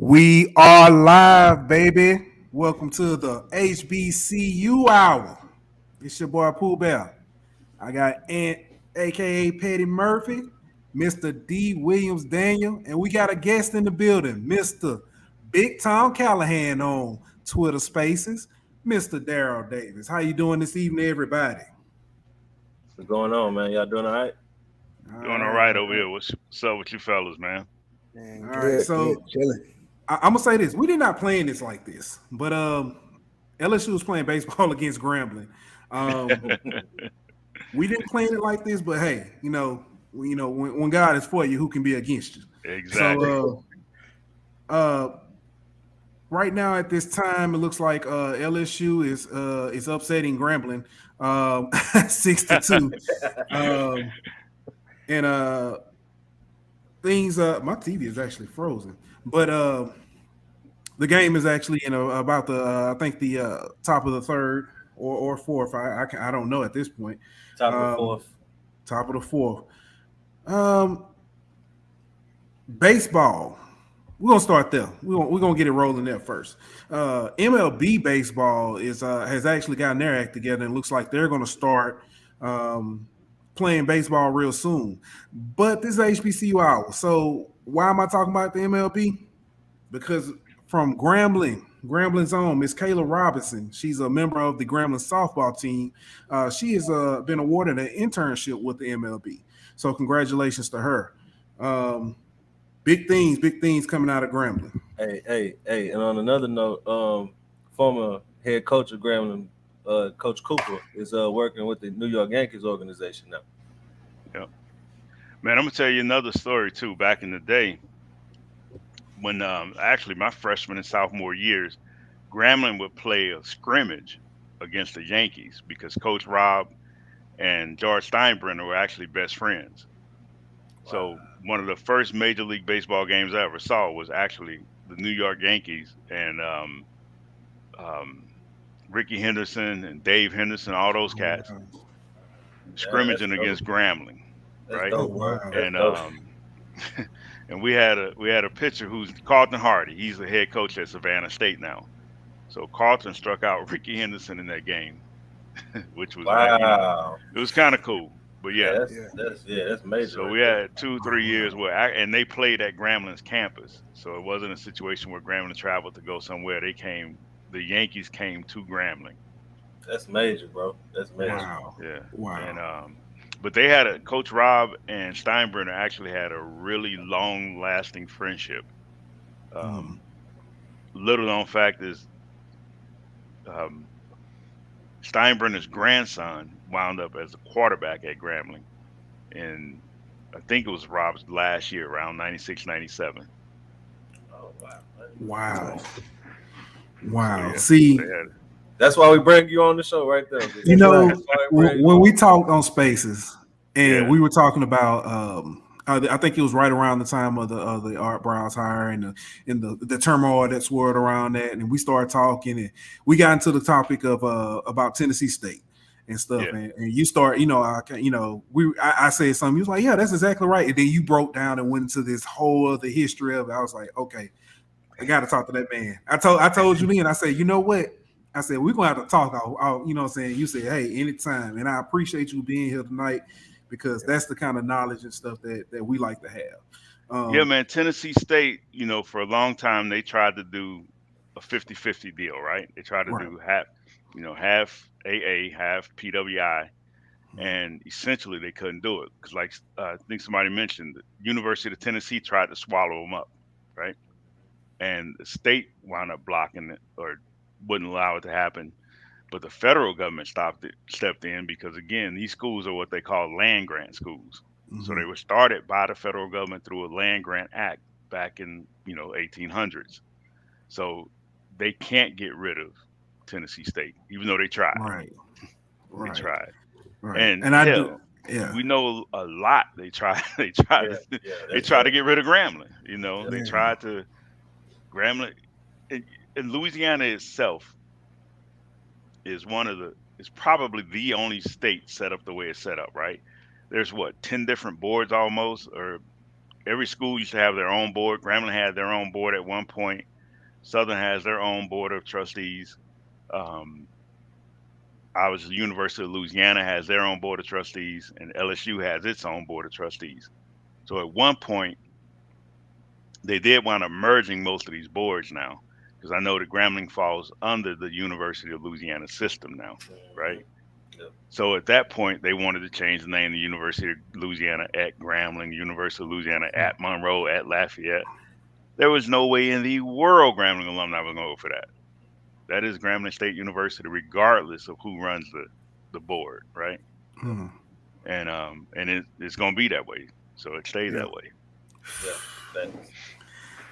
We are live, baby. Welcome to the HBCU Hour. It's your boy Pooh Bear. I got Ant, aka Petty Murphy, Mr. D. Williams Daniel, and we got a guest in the building, Mr. Big Tom Callahan on Twitter Spaces, Mr. Darrell Davis. How you doing this evening, everybody? What's going on, man? Y'all doing all right? Doing all right over here. What's up with you fellas, man? All right, so chilling. I'm gonna say this: we did not plan this like this, but LSU was playing baseball against Grambling. We didn't plan it like this, but hey, when God is for you, who can be against you? Exactly. So, right now at this time, it looks like LSU is upsetting Grambling 6-2, and things. My TV is actually frozen. But the game is actually, about the I think the top of the third or fourth. I don't know at this point. Top of the fourth. Top of the fourth. Baseball. We're gonna start there. We're gonna get it rolling there first. MLB baseball has actually gotten their act together and looks like they're gonna start playing baseball real soon. But this is HBCU Hour. So why am I talking about the MLB? Because from Grambling's own, Miss Kayla Robinson, she's a member of the Grambling softball team. She has been awarded an internship with the MLB. So congratulations to her. Big things coming out of Grambling. Hey, and on another note, former head coach of Grambling, Coach Cooper, is working with the New York Yankees organization now. Yeah. Man, I'm gonna tell you another story too. Back in the day, when actually my freshman and sophomore years, Grambling would play a scrimmage against the Yankees because Coach Rob and George Steinbrenner were actually best friends. Wow. So one of the first Major League Baseball games I ever saw was actually the New York Yankees and Ricky Henderson and Dave Henderson, all those cats scrimmaging against Grambling, right? Dope, wow. And and we had a pitcher who's Carlton Hardy. He's the head coach at Savannah State now. So Carlton struck out Ricky Henderson in that game, which was wow. It was kind of cool. But that's major. So we had 2-3 years and they played at Grambling's campus. So it wasn't a situation where Grambling traveled to go somewhere. The Yankees came to Grambling. That's major, bro. That's major. Wow. Yeah. Wow. And but they had Coach Rob and Steinbrenner actually had a really long-lasting friendship. Little known fact is Steinbrenner's grandson wound up as a quarterback at Grambling, and I think it was Rob's last year, around 96, 97. Oh wow! Wow! So, See, that's why we bring you on the show right there. When we talked on Spaces, and we were talking about, I think it was right around the time of the Art Browse hire and the turmoil that swirled around that, and we started talking, and we got into the topic of about Tennessee State and stuff, and you start, I said something, you was like, yeah, that's exactly right, and then you broke down and went into this whole other history of it. I was like, okay, I got to talk to that man. I told you then, I said, you know what? I said, we're going to have to talk. You know what I'm saying? You said, hey, anytime. And I appreciate you being here tonight because that's the kind of knowledge and stuff that we like to have. Yeah, man. Tennessee State, for a long time, they tried to do a 50-50 deal, right? They tried to do half AA, half PWI. And essentially, they couldn't do it because, like I think somebody mentioned, the University of Tennessee tried to swallow them up, right? And the state wound up blocking it or wouldn't allow it to happen. But the federal government stepped in because again, these schools are what they call land grant schools. So Mm-hmm. they were started by the federal government through a land grant act back in 1800s. So they can't get rid of Tennessee State, even though they tried. Right. They Right. tried, Right. and And I do. hell, Yeah. we know a lot. They tried. They tried. Yeah, yeah, They that's tried to fact. get rid of Grambling. Yeah, They Yeah. tried to Grambling. In Louisiana itself is is probably the only state set up the way it's set up. Right? There's what 10 different boards almost, or every school used to have their own board. Grambling had their own board at one point. Southern has their own board of trustees. Um, Obviously, the University of Louisiana has their own board of trustees, and LSU has its own board of trustees. So at one point, they did wind up merging most of these boards now, because I know that Grambling falls under the University of Louisiana system now, hmm right? yep, So at that point, they wanted to change the name to University of Louisiana at Grambling, University of Louisiana at Monroe, at Lafayette. There was no way in the world Grambling alumni were going to go for that. That is Grambling State University, regardless of who runs the board, right? Mm. And it's going to be that way. So it stayed Yeah. that way. yeah, facts.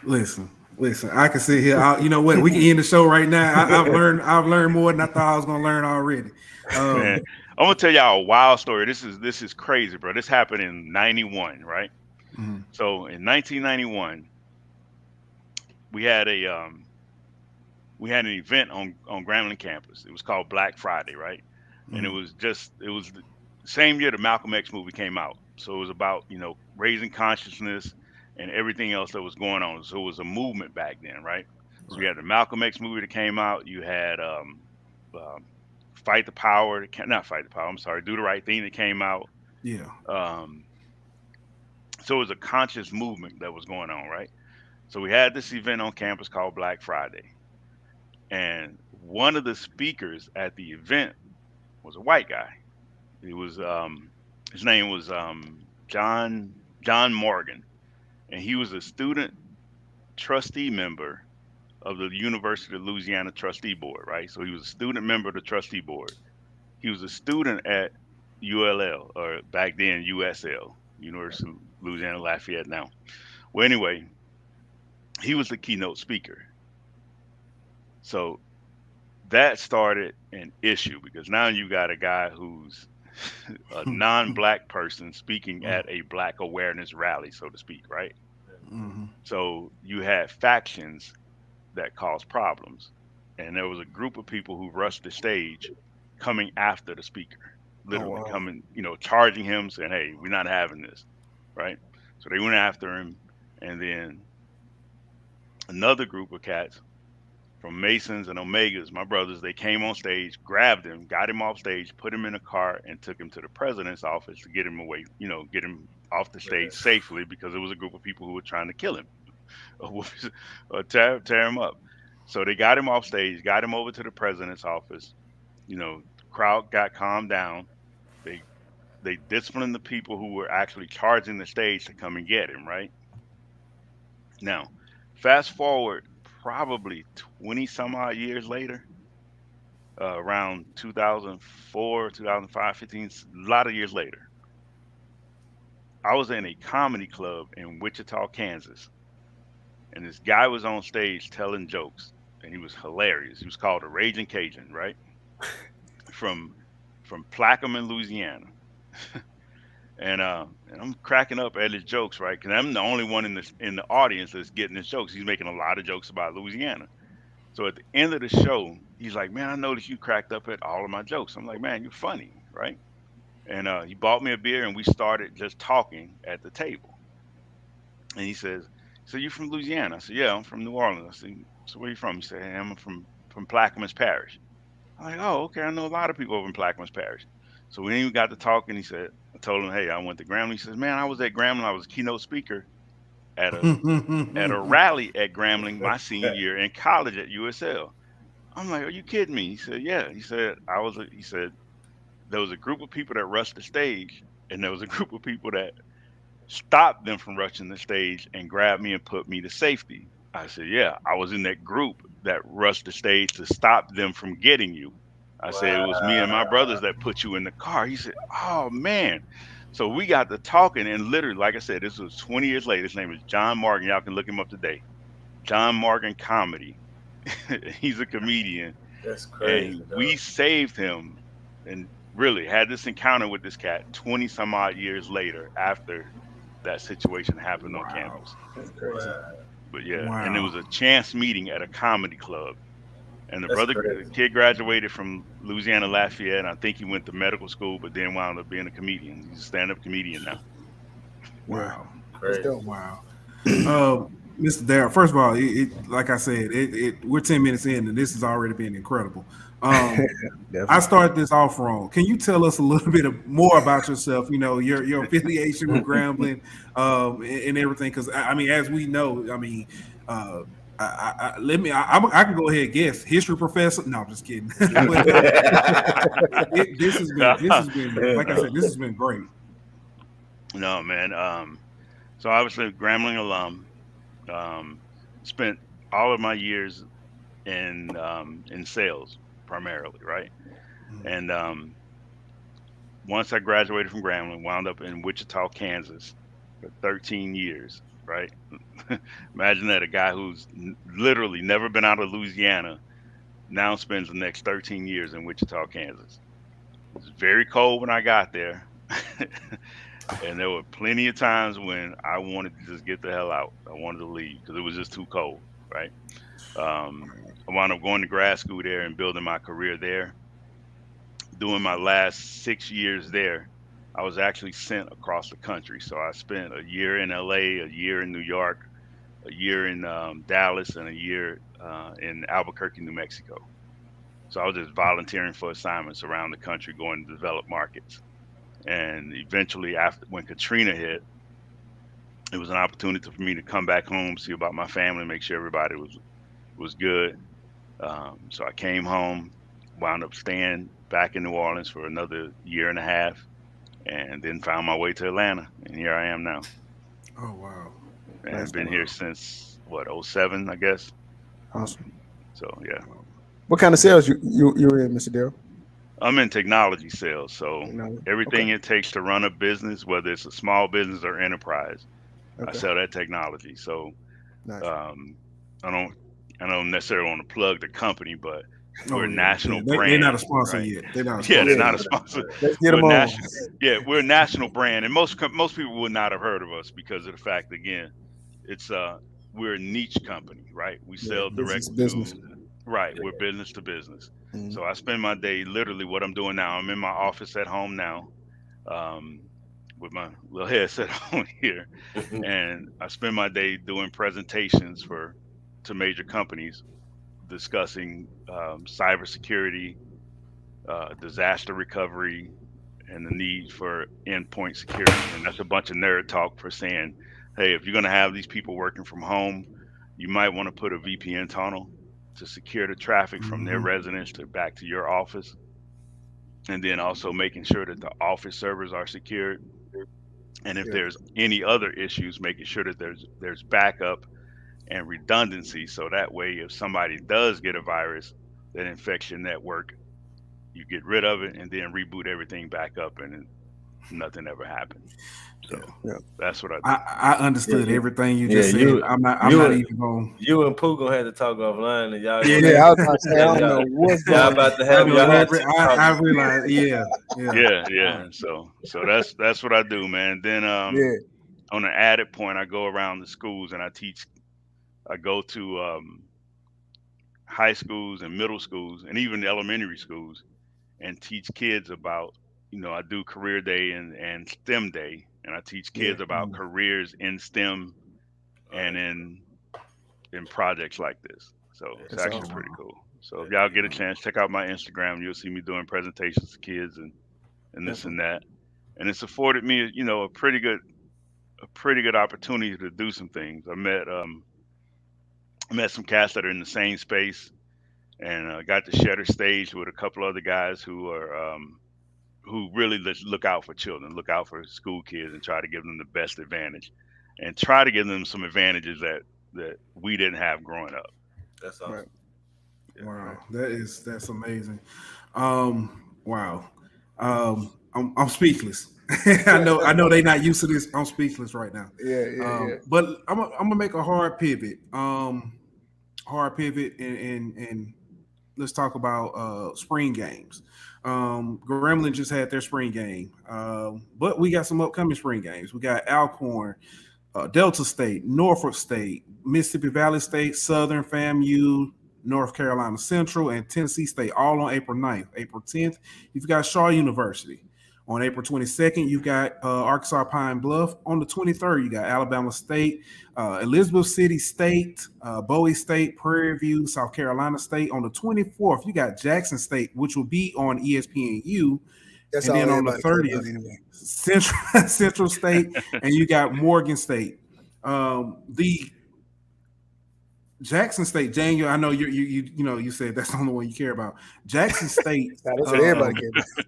Listen. Listen. I can sit here. You know what? We can end the show right now. I've learned. I've learned more than I thought I was going to learn already. Man, I'm gonna tell y'all a wild story. This is crazy, bro. This happened in '91, right? Mhm. So in 1991, we had a we had an event on Grambling campus. It was called Black Friday, right? And Mhm. it was the same year the Malcolm X movie came out. So it was about raising consciousness and everything else that was going on. So it was a movement back then, right? So you Right. had the Malcolm X movie that came out. You had um, Fight the Power, not Fight the Power. I'm sorry, Do the Right Thing that came out. Yeah. Um, so it was a conscious movement that was going on, right? So we had this event on campus called Black Friday, and one of the speakers at the event was a white guy. It was his name was John Morgan, and he was a student trustee member of the University of Louisiana Trustee Board, right? So he was a student member of the trustee board. He was a student at ULL, or back then USL, University of Louisiana Lafayette now. Well, anyway, he was the keynote speaker. So that started an issue because now you got a guy who's a non-black person speaking at a black awareness rally, so to speak, right? Mhm. So you had factions that caused problems, and there was a group of people who rushed the stage, coming after the speaker, Oh literally wow. coming, charging him, saying, "Hey, we're not having this," right? So they went after him, and then another group of cats from Masons and Omegas, my brothers, they came on stage, grabbed him, got him off stage, put him in a car, and took him to the president's office to get him away, get him off the Yeah, stage safely because it was a group of people who were trying to kill him or tear him up. So they got him off stage, got him over to the president's office. The crowd got calmed down. They they disciplined the people who were actually charging the stage to come and get him, right? Now, fast forward probably 20 some odd years later, around 2004, 2005, 15, a lot of years later, I was in a comedy club in Wichita, Kansas, and this guy was on stage telling jokes, and he was hilarious. He was called a Raging Cajun, right? From Plaquemine, Louisiana. And I'm cracking up at his jokes, right? Because I'm the only one in the audience that's getting his jokes. He's making a lot of jokes about Louisiana. So at the end of the show, he's like, "Man, I noticed you cracked up at all of my jokes." I'm like, "Man, you're funny, right?" And he bought me a beer, and we started just talking at the table. And he says, "So you from Louisiana?" I said, "Yeah, I'm from New Orleans." I said, "So where you from?" He said, "Hey, I'm from Plaquemines Parish." I'm like, "Oh, okay. I know a lot of people over in Plaquemines Parish." So when we got to talking, he said, I told him, "Hey, I went to Grambling." He says, "Man, I was at Grambling. I was a keynote speaker at a rally at Grambling my senior year in college at USL." I'm like, "Are you kidding me?" He said, "Yeah." He said, he said, "There was a group of people that rushed the stage, and there was a group of people that stopped them from rushing the stage and grabbed me and put me to safety." I said, "Yeah, I was in that group that rushed the stage to stop them from getting you." I said, it was me and my brothers Wow. that put you in the car. He said, oh man. So we got to talking, and literally, like I said, this was 20 years later. His name is John Morgan. Y'all can look him up today. John Morgan Comedy. He's a comedian, That's crazy, and we dog. saved him and really had this encounter with this cat 20 some odd years later after that situation happened on Wow. campus. That's crazy. Wow. But yeah, and it Wow. was a chance meeting at a comedy club. And That's the crazy. kid graduated from Louisiana Lafayette, and I think he went to medical school, but then wound up being a comedian. He's a stand-up comedian now. Yeah, Wow. that's Crazy. dope. Wow. Mr. Darrell, first of all, like I said, we're 10 minutes in, and this has already been incredible. I Definitely. started this off wrong. Can you tell us a little bit more about yourself? You know, your affiliation with Grambling, and everything. Because I mean, as we know, I mean, I can go ahead and guess history professor. No, I'm just kidding. But this has been like I said, this has been great. No, man. So obviously, Grambling alum. Um, Spent all of my years in sales primarily, right? And once I graduated from Grambling, wound up in Wichita, Kansas, for 13 years, right? Imagine that, a guy who's literally never been out of Louisiana now spends the next 13 years in Wichita, Kansas. It was very cold when I got there. And there were plenty of times when I wanted to just get the hell out. I wanted to leave because it was just too cold, right? I wound up going to grad school there and building my career there. Doing my last 6 years there, I was actually sent across the country. So I spent a year in LA, a year in New York, a year in Dallas, and a year in Albuquerque, New Mexico. So I was just volunteering for assignments around the country, going to develop markets. And eventually, after when Katrina hit, it was an opportunity for me to come back home, see about my family, make sure everybody was good. So I came home, wound up staying back in New Orleans for another year and a half, and then found my way to Atlanta, and here I am now, Oh wow. and That's been here since what, '07, I guess. awesome. So yeah, What kind of sales you're in, Mr. Darrell? I'm in technology sales, so No. Okay. everything it takes to run a business, whether it's a small business or enterprise, I Okay. sell that technology. So Nice. um, I don't I don't necessarily want to plug the company, but we're Oh a yeah. national They're not a brand, sponsor right? yet. They're not a Yeah, they're sponsor Yeah. not a yet. sponsor. Let's get We're them on. national. Yeah, we're a national brand, and most people would not have heard of us because of the fact, again, it's we're a niche company, right? We Yeah. sell direct Business. Business. to, right. We're business to business. Mhm. So I spend my day literally what I'm doing now. I'm in my office at home now, um, with my little headset on here, and I spend my day doing presentations for to major companies discussing cybersecurity, disaster recovery, and the need for endpoint security. And that's a bunch of nerd talk for saying, hey, if you're going to have these people working from home, you might want to put a VPN tunnel to secure the traffic from their Mhm. residence to back to your office. And then also making sure that the office servers are secured. And if Yeah. there's any other issues, making sure that there's backup and redundancy. So that way, if somebody does get a virus that infects your network, you get rid of it and then reboot everything back up, and nothing ever happened. So Yeah. Yeah. that's what I do. I Yeah, understood everything you yeah, just said. I'm not you, even going. you and Pooh gonna have to talk offline, and y'all Yeah. gonna Yeah. I was about to say I don't y'all, know what's y'all going about on. to I have know your hot every. seat talk. I realize. Yeah. Yeah. Yeah. So that's what I do, man. Then Yeah. on an added point, I go around the schools and I teach. I go to high schools and middle schools and even elementary schools and teach kids about, I do career day and STEM day, and I teach Yeah. kids about careers in STEM All and right. in projects like this. So it's That's Oh actually awesome. pretty wow. cool. So if y'all get a chance, check out my Instagram. You'll see me doing presentations to kids and this Definitely. and that. And it's afforded me, a pretty good opportunity to do some things. I met some cats that are in the same space, and got to share the stage with a couple other guys who really look out for children, look out for school kids, and try to give them the best advantage, and try to give them some advantages that we didn't have growing up. That's Right. awesome. Wow, that's amazing. Wow. I'm speechless. I know they're not used to this. I'm speechless right now. Yeah. But I'm gonna make a hard pivot. And let's talk about spring games. Gremlin just had their spring game, but we got some upcoming spring games. We got Alcorn, Delta State, Norfolk State, Mississippi Valley State, Southern, FAMU, North Carolina Central, and Tennessee State, all on April 9th. April 10th, you've got Shaw University. On April 22nd, you've got Arkansas Pine Bluff. On the 23rd, you got Alabama State, Elizabeth City State, Bowie State, Prairie View, South Carolina State. On the 24th, you got Jackson State, which will be on ESPNU. That's and all then on the everybody cares 30th, about anyway. Central State, and you got Morgan State. The Jackson State, Daniel, I know you said that's the only one you care about. Jackson State That's what everybody cares about.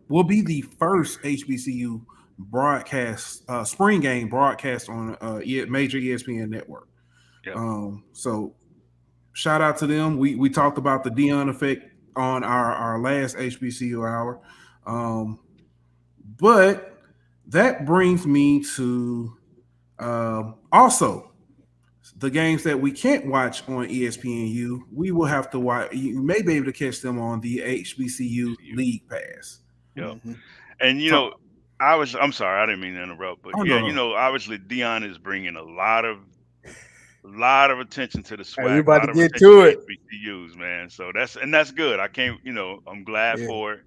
will be the first HBCU broadcast spring game broadcast on major ESPN network. Yeah. So shout out to them. We talked about the Dion effect on our last HBCU hour. But that brings me to also the games that we can't watch on ESPNU. We will have to watch. You may be able to catch them on the HBCU League Pass. Yeah. Mm-hmm. And I'm sorry, I didn't mean to interrupt, but no. Obviously Dion is bringing a lot of attention to the swag. We about to get attention to it. HBCUs, man. So that's good. I can't, I'm glad for it.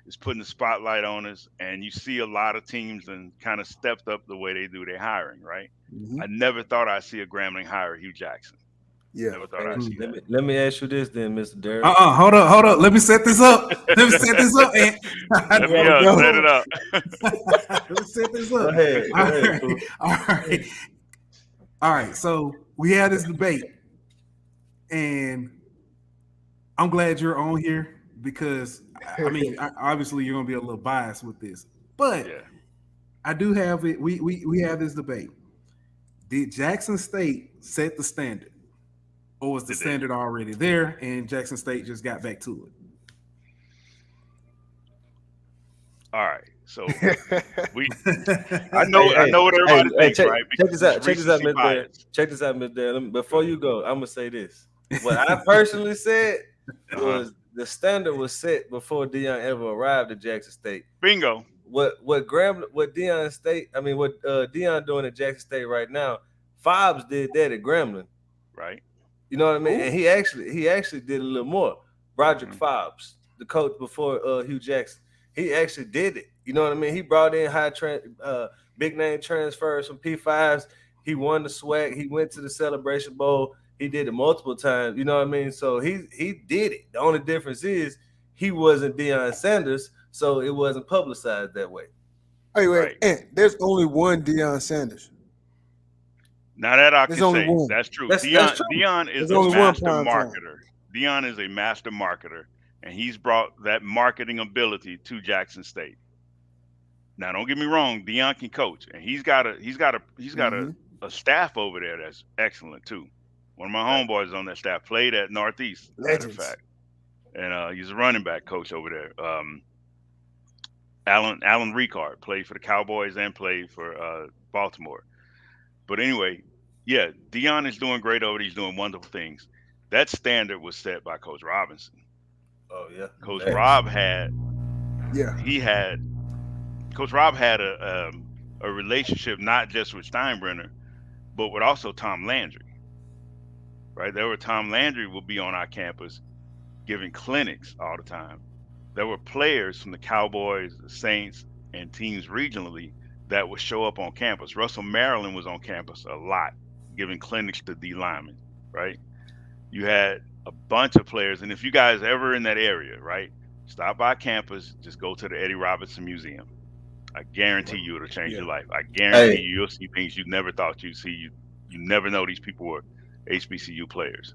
It's putting the spotlight on us, and you see a lot of teams and kind of stepped up the way they do their hiring, right? Mm-hmm. I never thought I'd see a Grambling hire Hugh Jackson. Yeah. Never thought I'd see that. Let me ask you this then, Mr. Darrell. Hold up. Let me set this up. And Let me set it up. Let me set this up. Go ahead. All right. So we had this debate, and I'm glad you're on here because obviously you're gonna be a little biased with this, but I do have it. We have this debate. Did Jackson State set the standard, or was the standard already there, and Jackson State just got back to it? All right, so I know what everybody thinks, right? Check this out, Mr. Darrell. Before you go, I'm gonna say this. What I personally said was the standard was set before Dion ever arrived at Jackson State. Bingo. What Dion doing at Jackson State right now, Fobbs did that at Grambling. Right. You know what I mean? And he actually did a little more. Broderick Fobbs, the coach before Hugh Jackson, he actually did it. You know what I mean? He brought in big name transfers from P5s. He won the SWAC. He went to the Celebration Bowl. He did it multiple times. You know what I mean? So he did it. The only difference is he wasn't Deion Sanders, so it wasn't publicized that way. Hey, wait. And there's only one Deion Sanders. Now that I can say, one. that's true. That's true. Dion is a master marketer. Dion is a master marketer, and he's brought that marketing ability to Jackson State. Now, don't get me wrong, Dion can coach, and he's got a staff over there that's excellent too. One of my homeboys on that staff played at Northeast, matter of fact, and he's a running back coach over there. Alan Ricard played for the Cowboys and played for Baltimore. But anyway, Dion is doing great over there. He's doing wonderful things. That standard was set by Coach Robinson. Oh yeah, Coach Rob had a relationship not just with Steinbrenner, but with also Tom Landry. Right, Tom Landry will be on our campus giving clinics all the time. There were players from the Cowboys, the Saints, and teams regionally that would show up on campus. Russell Maryland was on campus a lot, giving clinics to D linemen, right? You had a bunch of players, and if you guys ever in that area, right, stop by campus, just go to the Eddie Robinson Museum. I guarantee you it'll change your life. I guarantee you'll see things you never thought you'd see. You never know these people were HBCU players.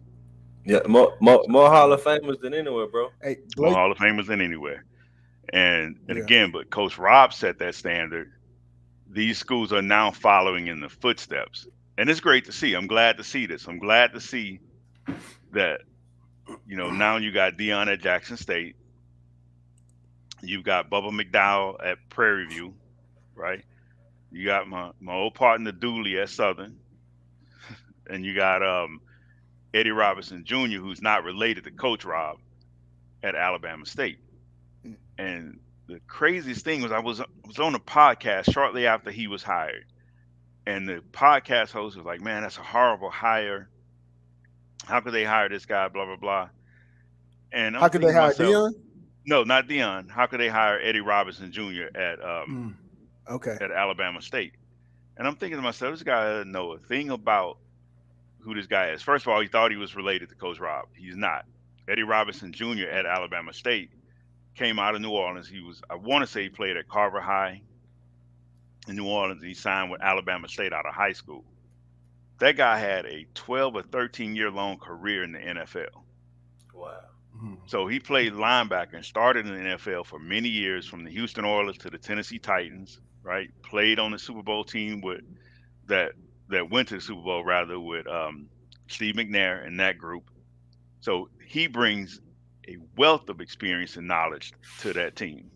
Yeah, more Hall of Famers than anywhere, bro. Hey, more Hall of Famers than anywhere. And again, but Coach Rob set that standard. These schools are now following in the footsteps. And it's great to see. I'm glad to see this. I'm glad to see that Now you got Dion at Jackson State. You've got Bubba McDowell at Prairie View, right? You got my old partner Dooley at Southern, and you got Eddie Robinson Jr., who's not related to Coach Rob at Alabama State. And the craziest thing was I was on a podcast shortly after he was hired, and the podcast host was like, "Man, that's a horrible hire. How could they hire this guy? Blah blah blah." And I'm How could they thinking to hire myself, Dion? no, not Dion. How could they hire Eddie Robinson Jr. Okay. at Alabama State? And I'm thinking to myself, this guy doesn't know a thing about who this guy is. First of all, he thought he was related to Coach Rob. He's not. Eddie Robinson Jr. at Alabama State came out of New Orleans. I want to say he played at Carver High in New Orleans. He signed with Alabama State out of high school. That guy had a 12 or 13-year long career in the NFL. Wow. So he played linebacker and started in the NFL for many years, from the Houston Oilers to the Tennessee Titans, right? Played on the Super Bowl team that went to the Super Bowl rather with Steve McNair and that group. So he brings a wealth of experience and knowledge to that team,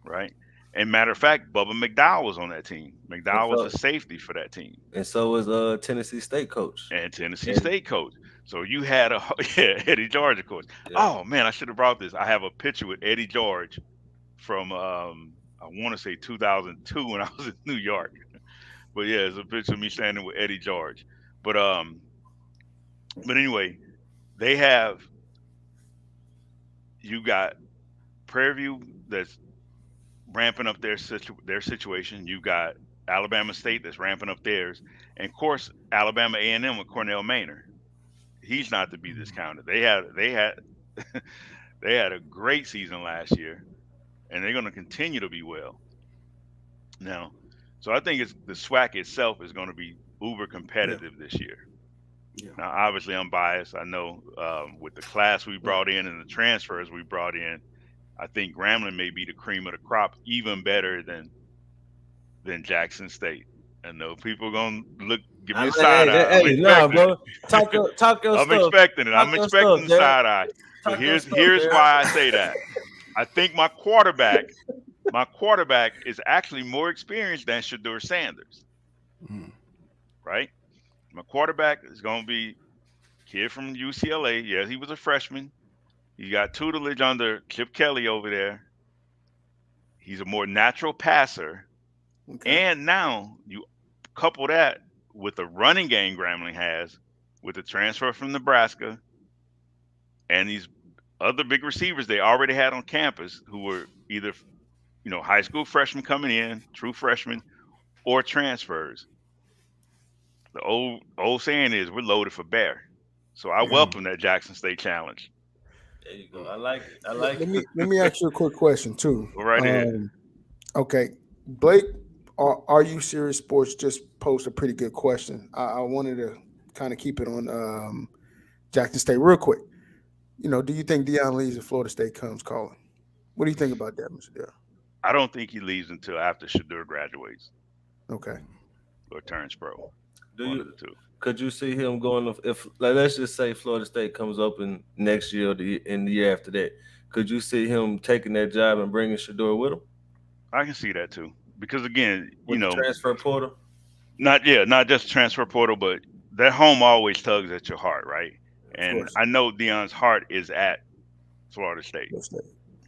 right? And matter of fact, Bubba McDowell was on that team. McDowell was a safety for that team. And so was Tennessee State coach. And Tennessee State coach. So you had Eddie George, of course. Yeah. Oh man, I should have brought this. I have a picture with Eddie George from I want to say 2002 when I was in New York. But yeah, it's a picture of me standing with Eddie George. But anyway, you got Prairie View that's ramping up their situation. You got Alabama State that's ramping up theirs, and of course Alabama A&M with Cornell Maynard. He's not to be discounted. They had they had a great season last year, and they're going to continue to be well. Now, so I think the SWAC itself is going to be uber competitive this year. Yeah. Now, obviously, I'm biased. I know with the class we brought in and the transfers we brought in, I think Grambling may be the cream of the crop, even better than Jackson State. I know people are gonna give me a side eye. Bro. Talk your stuff. I'm expecting it. I'm expecting the side eye. But here's why I say that. I think my quarterback is actually more experienced than Shedeur Sanders. Right? My quarterback is gonna be a kid from UCLA. Yeah, he was a freshman. He got tutelage under Chip Kelly over there. He's a more natural passer. Okay. And now you couple that with the running game Grambling has, with the transfer from Nebraska, and these other big receivers they already had on campus who were either, high school freshmen coming in, true freshmen, or transfers. The old saying is we're loaded for bear. So I welcome that Jackson State challenge. There you go. I like it. Let me ask you a quick question too. Go right ahead. Okay, Blake, Are You Serious Sports just posed a pretty good question. I wanted to kind of keep it on Jackson State real quick. Do you think Dion leaves if Florida State comes calling? What do you think about that, Mr. Darrell? I don't think he leaves until after Shedeur graduates. Okay. Or turns pro. Could you see him going if let's just say Florida State comes open next year or in the year after that? Could you see him taking that job and bringing Shedeur with him? I can see that too. Because again, transfer portal. Not just transfer portal, but that home always tugs at your heart, right? And I know Dion's heart is at Florida State.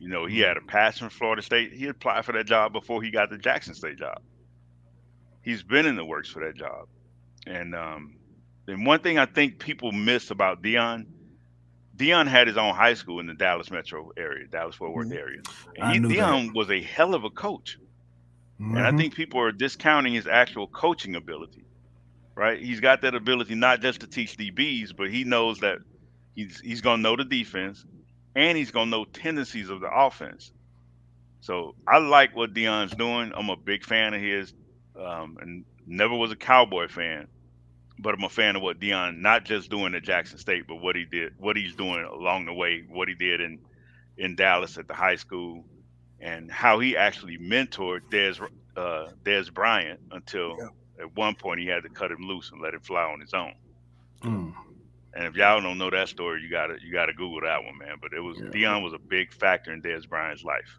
He had a passion for Florida State. He applied for that job before he got the Jackson State job. He's been in the works for that job. And one thing I think people miss about Dion had his own high school in the Dallas metro area, Dallas-Fort Worth area. And Dion was a hell of a coach. And I think people are discounting his actual coaching ability, right? He's got that ability not just to teach DBs, but he knows that he's going to know the defense and he's going to know tendencies of the offense. So I like what Dion's doing. I'm a big fan of his and never was a Cowboy fan, but I'm a fan of what Dion not just doing at Jackson State, but what he's doing along the way, what he did in Dallas at the high school, and how he actually mentored Dez Bryant until at one point he had to cut him loose and let him fly on his own. And if y'all don't know that story, you gotta Google that one, man. But Deion was a big factor in Dez Bryant's life.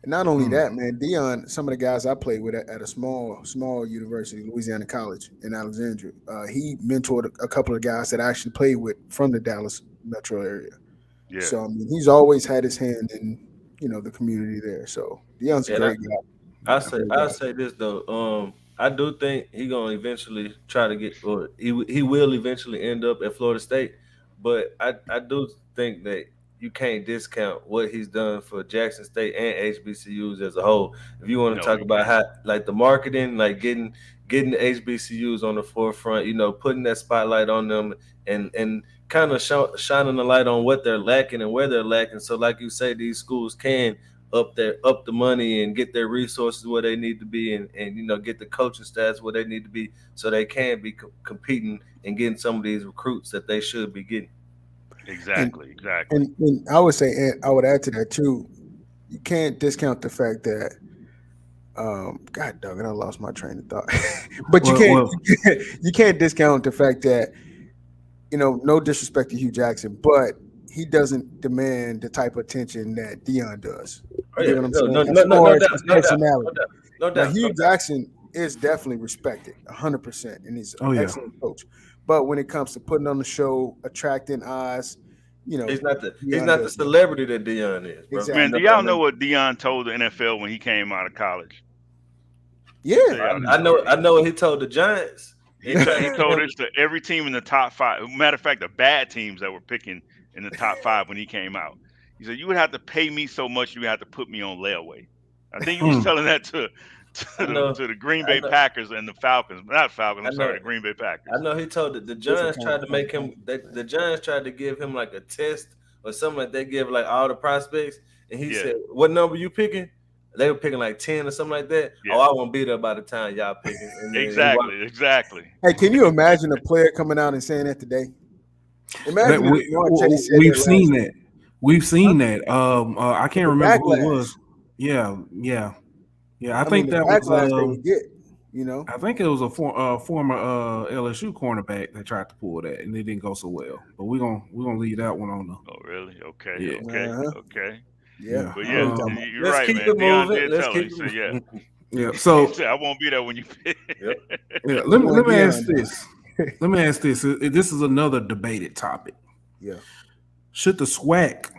And not only that, man, Deion, some of the guys I played with at a small university, Louisiana College in Alexandria, he mentored a couple of guys that I actually played with from the Dallas metro area. Yeah. So I mean, he's always had his hand in the community there. So Deion's a great guy. I say this though. I do think he gonna eventually try to get, or he will eventually end up at Florida State. But I do think that you can't discount what he's done for Jackson State and HBCUs as a whole. If you want to talk about how, like, the marketing, like getting the HBCUs on the forefront, putting that spotlight on them and kind of shining the light on what they're lacking and where they're lacking. So, like you say, these schools can up the money and get their resources where they need to be, and get the coaching staffs where they need to be, so they can be competing and getting some of these recruits that they should be getting. Exactly. And I would say, and I would add to that too, you can't discount the fact that, God dog it, I lost my train of thought. But you can't discount the fact that, no disrespect to Hugh Jackson, but he doesn't demand the type of attention that Deion does. You know what I'm saying? No doubt. Hugh Jackson is definitely respected 100%, and he's an excellent coach. But when it comes to putting on the show, attracting eyes, he's not the celebrity that Deion is, bro. Exactly. Man, do y'all know what Deion told the NFL when he came out of college? Yeah, I know what he told the Giants. He told this to every team in the top 5. Matter of fact, the bad teams that were picking in the top 5 when he came out. He said, "You would have to pay me so much, you would have to put me on layaway." I think he was telling that to the Green Bay Packers and the Falcons. Not Falcons, the Green Bay Packers. I know he told the Giants tried to make him. The Giants tried to give him like a test or something like they give like all the prospects, and he said, "What number you picking?" They were picking like 10 or something like that. Yeah. Oh, I won't be there by the time y'all picking. Exactly. Hey, can you imagine a player coming out and saying that today? Imagine we've seen that. We've seen that. I can't remember who it was. Yeah. I think that was. I think it was a former LSU cornerback that tried to pull that, and it didn't go so well. But we're gonna leave that one on the. Oh, really? Okay. Yeah. Okay. Yeah, but you're right, man. Deion did tell him. So yeah. So he said, "I won't be there when you pick." Yeah. Let me ask this. Let me ask this. This is another debated topic. Yeah. Should the SWAC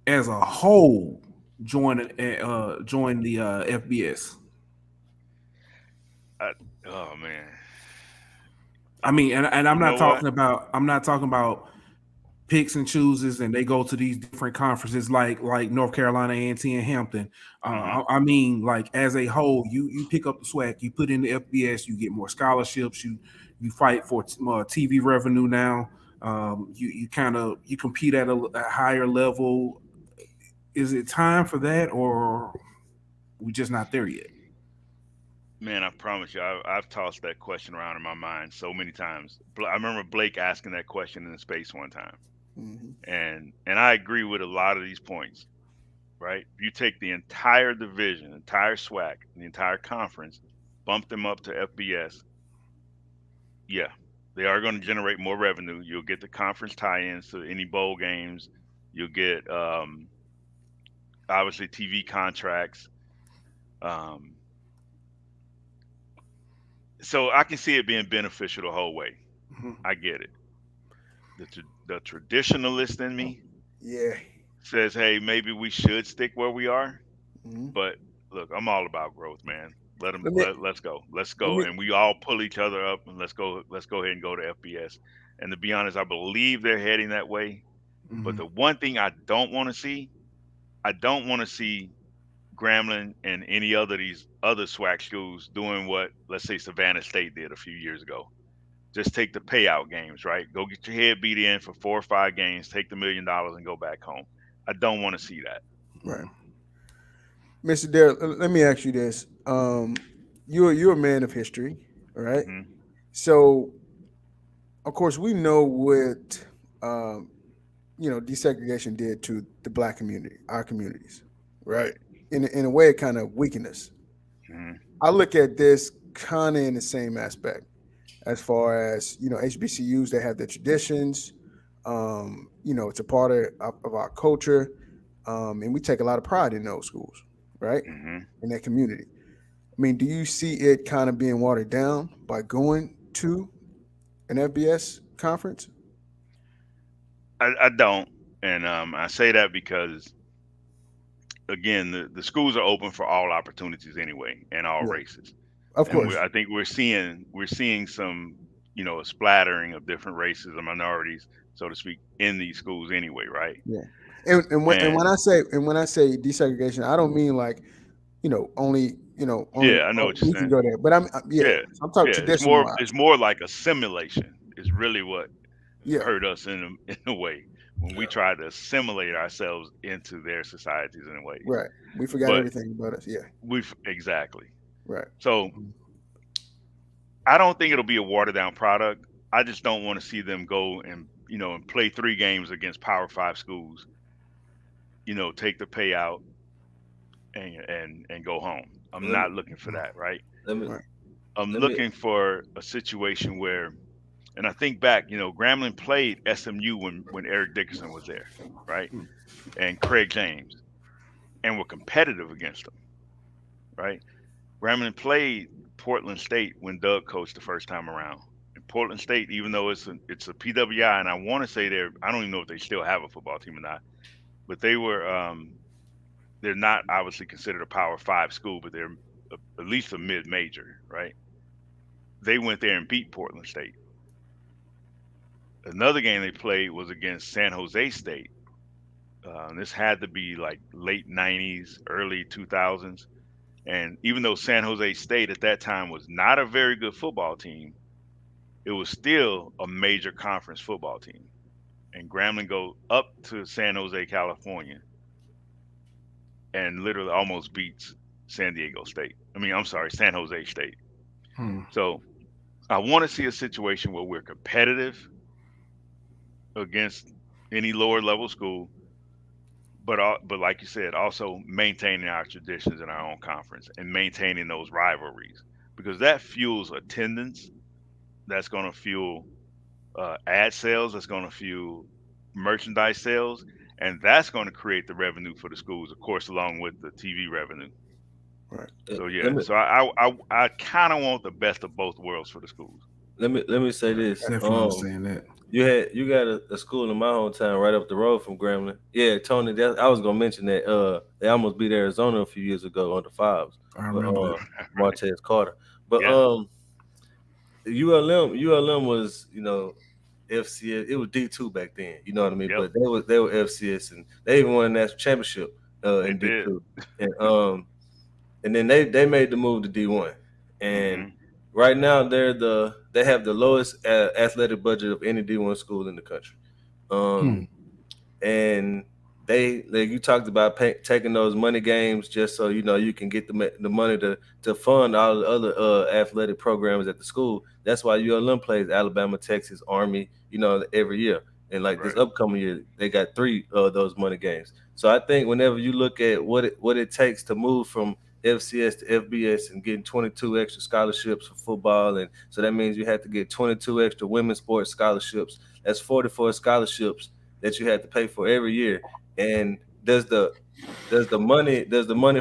as a whole join the FBS? Oh man. I mean, and I'm not talking about picks and chooses, and they go to these different conferences like North Carolina A&T and Hampton. I mean, like, as a whole, you pick up the SWAC, you put in the FBS, you get more scholarships, you fight for TV revenue now. You compete at a higher level. Is it time for that, or we just not there yet? Man, I promise you, I've tossed that question around in my mind so many times. I remember Blake asking that question in space one time. Mm-hmm. And I agree with a lot of these points, right? You take the entire division, entire SWAC, the entire conference, bump them up to FBS. Yeah, they are going to generate more revenue. You'll get the conference tie-ins to any bowl games. You'll get obviously TV contracts. So I can see it being beneficial the whole way. Mm-hmm. I get it. The traditionalist in me says, hey, maybe we should stick where we are. Mm-hmm. But look, I'm all about growth, man. Let's go. And we all pull each other up, and let's go ahead and go to FBS. And to be honest, I believe they're heading that way. Mm-hmm. But the one thing I don't want to see Grambling and any other these other SWAC schools doing what, let's say, Savannah State did a few years ago. Just take the payout games, right? Go get your head beat in for 4 or 5 games, take the $1 million and go back home. I don't want to see that. Right. Mr. Darrell, let me ask you this. You're a man of history, all right? Mm-hmm. So, of course, we know what desegregation did to the Black community, our communities, right? In a way, it kind of weakened us. Mm-hmm. I look at this kind of in the same aspect. as far as HBCUs, they have their traditions. It's a part of our culture, and we take a lot of pride in those schools, right? Hmm. In that community. I mean, do you see it kind of being watered down by going to an FBS conference? I don't, and I say that because again, the schools are open for all opportunities anyway, and all Yeah, races. of And course. I think we're seeing some, a splattering of different races or minorities, so to speak, in these schools anyway, right? Yeah, and And when I say desegregation, I don't mean like only yeah, I know what you're we can saying. go there, but yeah, Yeah, I'm talking yeah. It's tradition more it's wise. more like assimilation is really what Yeah, hurt us in a way when we try to assimilate ourselves into their societies in a way. right. We forgot But everything about us. Yeah, we've exactly. right. So I don't think it'll be a watered down product. I just don't want to see them go and play 3 games against Power 5 schools, take the payout and go home. I'm Let me not looking for that, right? let me Right. I'm let me looking for a situation where, and I think back, Grambling played SMU when Eric Dickerson was there, right? And Craig James, and were competitive against them, right? Grambling played Portland State when Doug coached the first time around. And Portland State, even though it's a PWI, and I want to say I don't even know if they still have a football team or not, but they're not obviously considered a Power 5 school, but they're at least a mid-major, right? They went there and beat Portland State. Another game they played was against San Jose State. This had to be like late '90s, early 2000s. And even though San Jose State at that time was not a very good football team, it was still a major conference football team. And Grambling go up to San Jose, California, and literally almost beats San Diego State. I mean, I'm sorry, San Jose State. Hmm. So I want to see a situation where we're competitive against any lower level school, but like you said, also maintaining our traditions in our own conference and maintaining those rivalries because that fuels attendance. That's going to fuel ad sales. That's going to fuel merchandise sales, and that's going to create the revenue for the schools, of course, along with the TV revenue. Right. So let yeah, me so I kind of want the best of both worlds for the schools. let me say this. Definitely understand that. You got a school in my hometown right up the road from Grambling. Yeah, Tony. I was gonna mention that. They almost beat Arizona a few years ago on the fives. I But remember that. Right? Martez Carter. But Yeah. ULM was FCS. It was D2 back then. You know what I mean. Yep. But they were FCS and they even won a national championship They in did. D2. And then they made the move to D1. And Hmm. right now they have the lowest athletic budget of any D1 school in the country. Hmm. Um, and they like you talked about taking those money games just so you can get the money to fund all the other athletic programs at the school. That's why ULM plays Alabama, Texas, Army, every year. And like this Right. upcoming year, they got 3 of those money games. So I think whenever you look at what it takes to move from FCS to FBS and getting 22 extra scholarships for football, and so that means you have to get 22 extra women's sports scholarships. That's 44 scholarships that you have to pay for every year. And does the money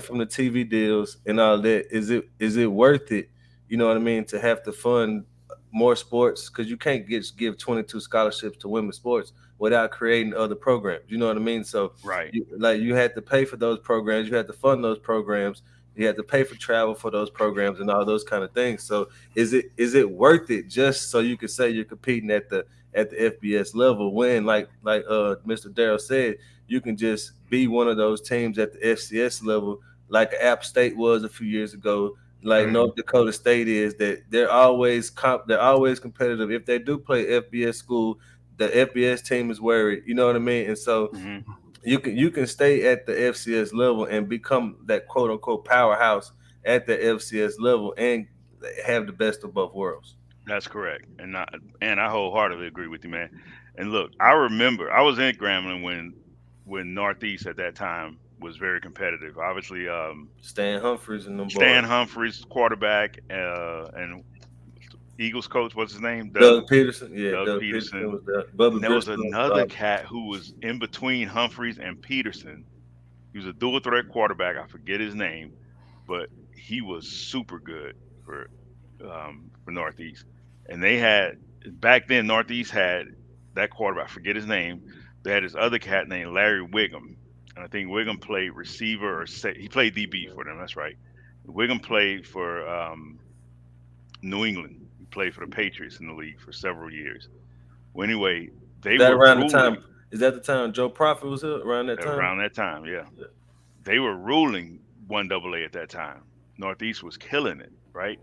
from the TV deals and all that, is it worth it? You know what I mean, to have to fund more sports, because you can't give 22 scholarships to women's sports without creating other programs. You know what I mean? So Right. you had to pay for those programs, you had to fund those programs, you had to pay for travel for those programs and all those kind of things. So is it worth it just so you can say you're competing at the FBS level when like Mr. Darrell said, you can just be one of those teams at the FCS level like App State was a few years ago, like Right. North Dakota State is, that they're always competitive. If they do play FBS school, the FBS team is worried. You know what I mean? And so Hmm. you can stay at the FCS level and become that quote unquote powerhouse at the FCS level and have the best of both worlds. That's correct, and I wholeheartedly agree with you, man. And look, I remember I was in Grambling when Northeast at that time was very competitive. Obviously, Stan Humphries and them boys. Stan Humphries, quarterback, and Eagles coach. What's his name? Doug Peterson. Yeah, Doug Doug Peterson. Peterson was there. Bubba And there was Briscoe. another cat who was in between Humphreys and Peterson. He was a dual threat quarterback. I forget his name, but he was super good for Northeast. And they had back then Northeast had that quarterback. I forget his name. They had this other cat named Larry Wiggum, and I think Wiggum played receiver he played DB for them. That's right. Wiggum played for New England. He played for the Patriots in the league for several years. Well, anyway, they were around ruling. the time. Is that the time Joe Prophet was here? Around that time? Around that time, yeah. They were ruling 1AA at that time. Northeast was killing it, right?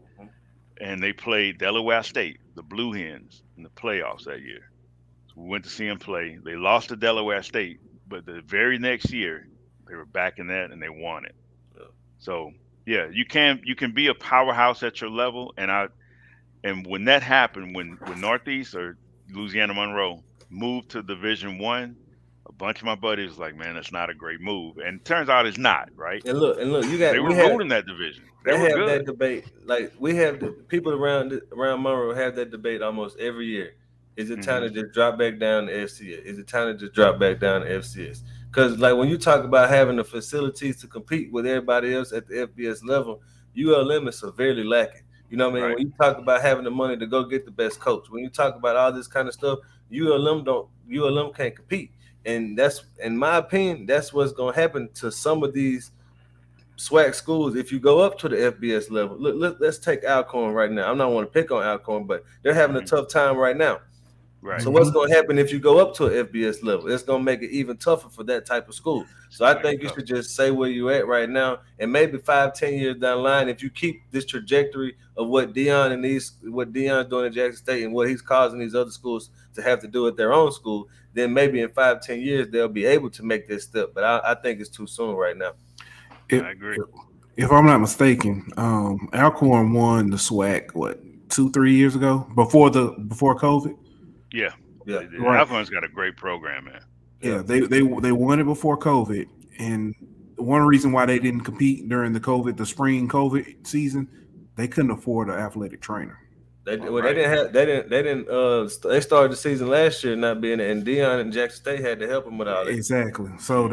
And they played Delaware State, the Blue Hens, in the playoffs that year. So we went to see them play. They lost to Delaware State, but the very next year they were back in that and they won it. So yeah, you can be a powerhouse at your level, and when that happened, when Northeast or Louisiana Monroe moved to Division I, a bunch of my buddies was like, man, that's not a great move. And it turns out it's not, right? And look, they were ruling that division. They were have good. that debate. Like we have the people around Monroe have that debate almost every year. Is it time to just drop back down to FCS? Is it time to just drop back down to FCS? Because like when you talk about having the facilities to compete with everybody else at the FBS level, ULM is severely lacking. You know what I mean? Right. When you talk about having the money to go get the best coach, when you talk about all this kind of stuff, ULM can't compete. And that's, in my opinion, that's what's going to happen to some of these SWAC schools if you go up to the FBS level. Let's take Alcorn right now. I'm not want to pick on Alcorn, but they're having a tough time right now. Right. So what's going to happen if you go up to an FBS level? It's going to make it even tougher for that type of school. So I think you should just say where you're at right now, and maybe 5-10 years down the line, if you keep this trajectory of what Dion's doing at Jackson State and what he's causing these other schools to have to do at their own school, then maybe in 5-10 years they'll be able to make this step. But I think it's too soon right now. I agree. If I'm not mistaken, Alcorn won the SWAC 2-3 years ago before COVID. Yeah. Right. Alcorn's got a great program, man. Yeah, they won it before COVID, and one reason why they didn't compete during the spring COVID season, they couldn't afford an athletic trainer. They started the season last year not being there, and Dion and Jackson State had to help them with all that. Exactly. So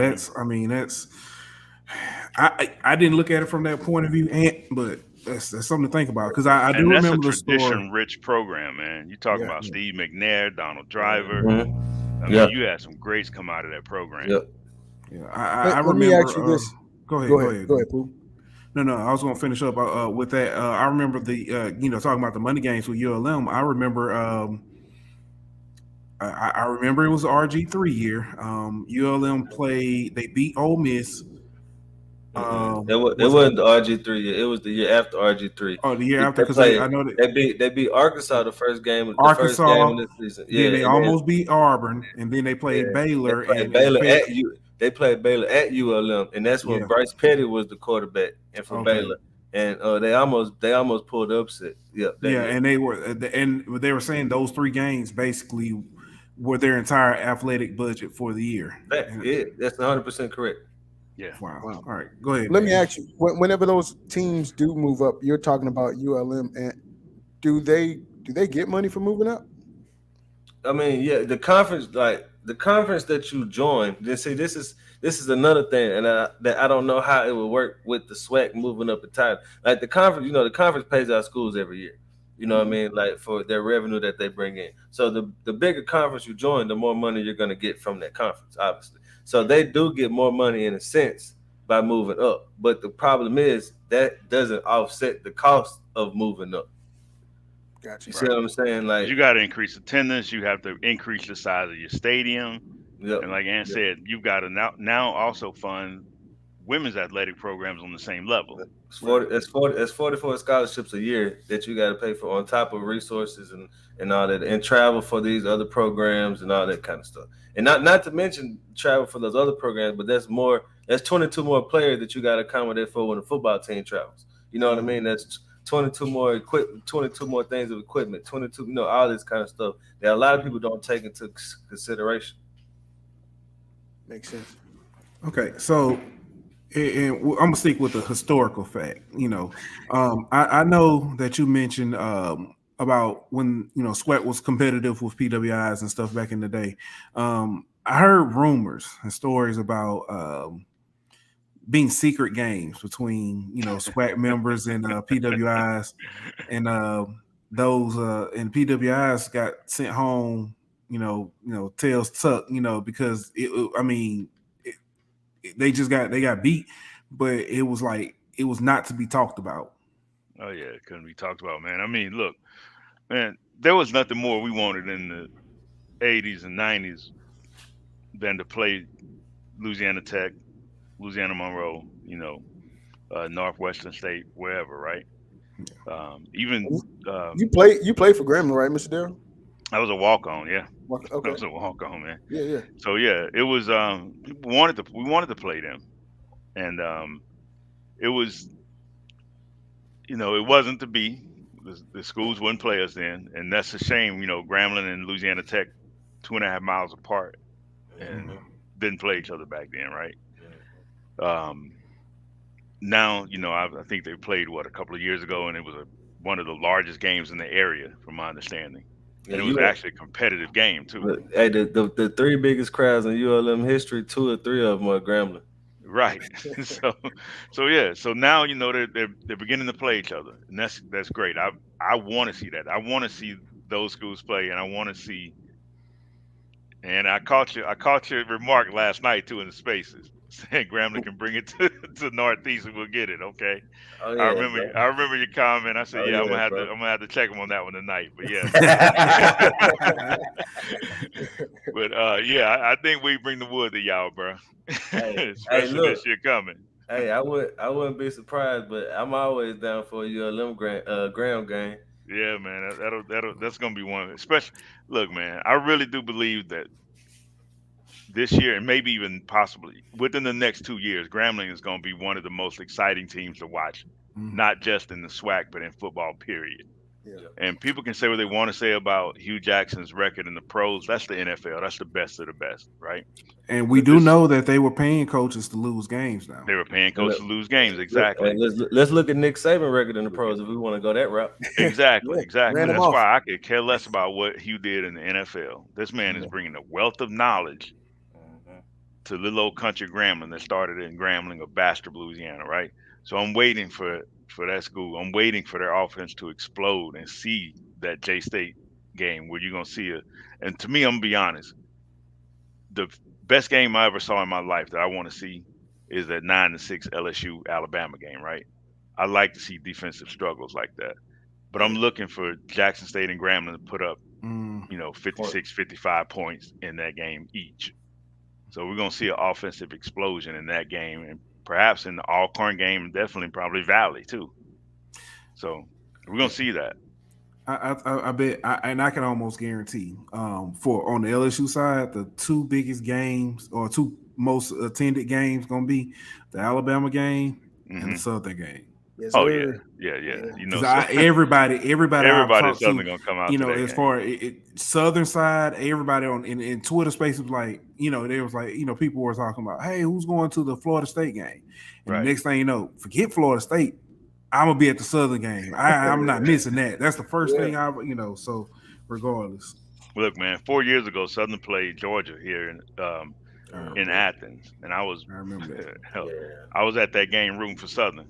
I didn't look at it from that point of view, but that's something to think about, because I do remember the story. Tradition-rich program, man. You talking about Steve McNair, Donald Driver. Mm-hmm. I mean, you had some greats come out of that program. Yeah, I remember. Let me ask you this. Go ahead, Pooh. No, I was going to finish up with that. I remember talking about the money games with ULM. I remember. I remember it was the RG3 year. ULM played. They beat Ole Miss. It wasn't the RG3 year. It was the year after RG3. Oh, the year after, because I know that they beat Arkansas the first game of this season. Yeah, they almost beat Auburn, and then they played Baylor. They played Baylor at ULM, and that's when Bryce Petty was the quarterback and for Baylor. And they almost pulled the upset. And they were saying those 3 games basically were their entire athletic budget for the year. That's 100% correct. Yeah. Wow. All right. Go ahead. Let me ask you, whenever those teams do move up, you're talking about ULM, and do they get money for moving up? I mean, yeah, the conference that you join. Then see, this is another thing, and that I don't know how it would work with the SWAC moving up the title. Like the conference, the conference pays our schools every year. You know what I mean? Like for their revenue that they bring in. So the bigger conference you join, the more money you're going to get from that conference, obviously. So they do get more money in a sense by moving up. But the problem is that doesn't offset the cost of moving up. Gotcha. You see what I'm saying? Like, you got to increase attendance. You have to increase the size of your stadium. Yep. And like Ann said, you've got to now also fund women's athletic programs on the same level. It's 44 scholarships a year that you got to pay for on top of resources and all that, and travel for these other programs and all that kind of stuff. And not to mention travel for those other programs, but that's 22 more players that you got to accommodate for when the football team travels. You know what I mean? That's 22 more equipment, 22 more things of equipment, 22, all this kind of stuff that a lot of people don't take into consideration. Makes sense. Okay, so and I'm gonna stick with the historical fact. I know that you mentioned about when Sweat was competitive with PWIs and stuff back in the day. I heard rumors and stories about being secret games between SWAT members and PWIs, and those and PWIs got sent home. Tails tucked. Because they got beat, but it was like it was not to be talked about. Oh yeah, it couldn't be talked about, man. I mean, look, man, there was nothing more we wanted in the 80s and 90s than to play Louisiana Tech, Louisiana Monroe, Northwestern State, wherever, right? Even you play for Grambling, right, Mr. Darrell? I was a walk-on, yeah. Okay. I was a walk-on, man. Yeah. So yeah, it was. We wanted to play them, and it was. It wasn't to be. The schools wouldn't play us then, and that's a shame. Grambling and Louisiana Tech, 2.5 miles apart, and didn't play each other back then, right? Now, I think they played a couple of years ago, and it was one of the largest games in the area, from my understanding. And it was actually a competitive game too. Hey, the three biggest crowds in ULM history, 2 or 3 of them are Grambling. Right. So yeah. So now they're beginning to play each other, and that's great. I want to see that. I want to see those schools play, and I want to see. And I caught your remark last night too in the spaces, saying Grambling can bring it to Northeast and we'll get it. Okay. Oh, yeah, I remember your comment. I said, I'm gonna have to check him on that one tonight. But yeah. But I think we bring the wood to y'all, bro. Especially this year coming. Hey, I wouldn't be surprised, but I'm always down for ULM ground game. Yeah, man, that's gonna be one. Especially, look, man, I really do believe that this year, and maybe even possibly within the next 2 years, Grambling is gonna be one of the most exciting teams to watch, not just in the SWAC, but in football, period. Yeah. And people can say what they want to say about Hugh Jackson's record in the pros. That's the NFL. That's the best of the best, right? And we do know that they were paying coaches to lose games now. They were paying coaches to lose games, exactly. And let's look at Nick Saban's record in the pros if we want to go that route. Exactly. That's why I could care less about what Hugh did in the NFL. This man is bringing a wealth of knowledge to little old country Grambling that started in Grambling or Bastrop, Louisiana, right? So I'm waiting for that school. I'm waiting for their offense to explode and see that J-State game where you're going to see and to me, I'm going to be honest, the best game I ever saw in my life that I want to see is that 9-6 LSU Alabama game, right? I like to see defensive struggles like that. But I'm looking for Jackson State and Grambling to put up, 56, 55 points in that game each. So we're going to see an offensive explosion in that game, and perhaps in the Alcorn game, definitely probably Valley too. So we're going to see that. I bet, and I can almost guarantee for on the LSU side, the 2 biggest games or 2 most attended games going to be the Alabama game and the Southern game. Yes, oh sir. yeah. Everybody Southern gonna come out. As far as Southern side, everybody in Twitter Spaces was like, they was like, people were talking about, hey, who's going to the Florida State game? And the next thing you know, forget Florida State, I'm gonna be at the Southern game. I'm not missing that. That's the first thing So regardless, look, man, 4 years ago, Southern played Georgia here in Athens, and I remember that. I was at that game rooting for Southern.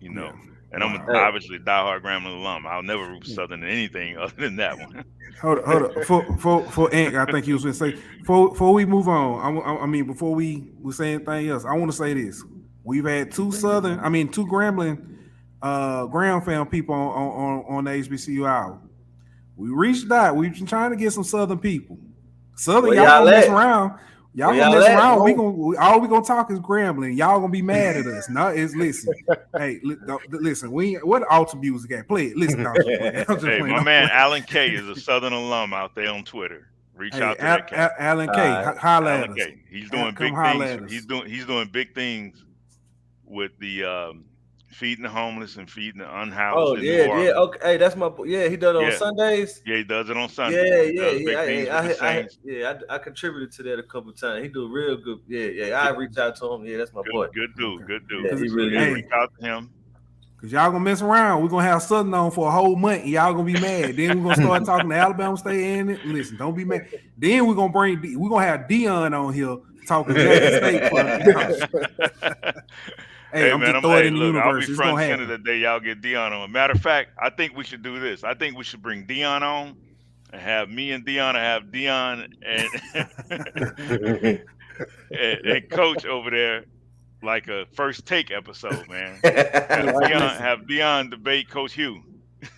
And I'm obviously a diehard Grambling alum. I'll never root for Southern in anything other than that one. Hold up. For Ant, I think he was going to say, before we move on, before we say anything else, I want to say this. We've had 2 Grambling ground fan people on the HBCU Hour. We reached out. We've been trying to get some Southern people. Southern, y'all gonna mess around. Y'all gonna mess around. We gonna talk is Grambling. Y'all gonna be mad at us. No, listen. Hey, listen. What altar music at? Play it. Listen. Hey, my man Alan K is a Southern alum out there on Twitter. Reach out to that cat. Alan K. Holla at us. He's doing big things. He's doing big things with the feeding the homeless and feeding the unhoused. Oh yeah. Okay, hey, that's my. Yeah, he does it on Sundays. Yeah, he does it on Sundays. I contributed to that a couple of times. He do real good. Yeah. I reach out to him. Yeah, that's my boy. Good dude. Yeah, he really reach out to him. Cause y'all gonna mess around. We're gonna have Southern on for a whole month. And y'all gonna be mad. Then we're gonna start talking to Alabama State and listen, don't be mad. Then we're gonna have Dion on here talking Jackson State for Hey, I'm man, just throwing it in the look, I'll universe. be It's front gonna and center happen. the day y'all get Dion on. Matter of fact, I think we should do this. I think we should bring Dion on and have me and Dion have Dion and Coach over there like a first take episode, man. Have Dion debate Coach Hugh.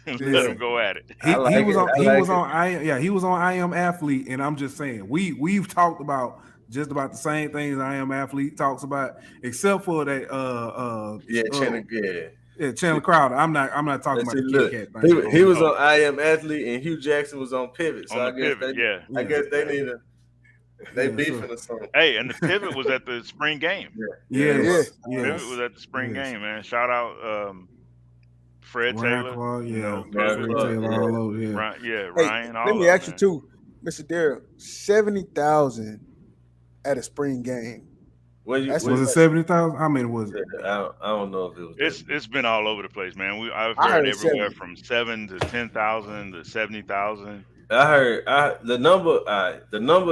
Let him go at it. He was on I Am Athlete, and I'm just saying we've talked about just about the same things I Am Athlete talks about, except for that Chandler Crowder. I'm not talking about the Kit Kat thing. He was on I Am Athlete, and Hugh Jackson was on Pivot. So on I guess Pivot, I guess they need a beefing or something. Hey, and the Pivot was at the spring game. Pivot was at the spring game, man. Shout out Fred Ryan Taylor, Clark, Ryan. Let me ask you too, Mr. Darrell. 70,000 at a spring game. Was it 70,000? How many was it? I don't know if it was. It's been all over the place, man. I've heard everywhere from 7 to 10,000 to 70,000. I heard the number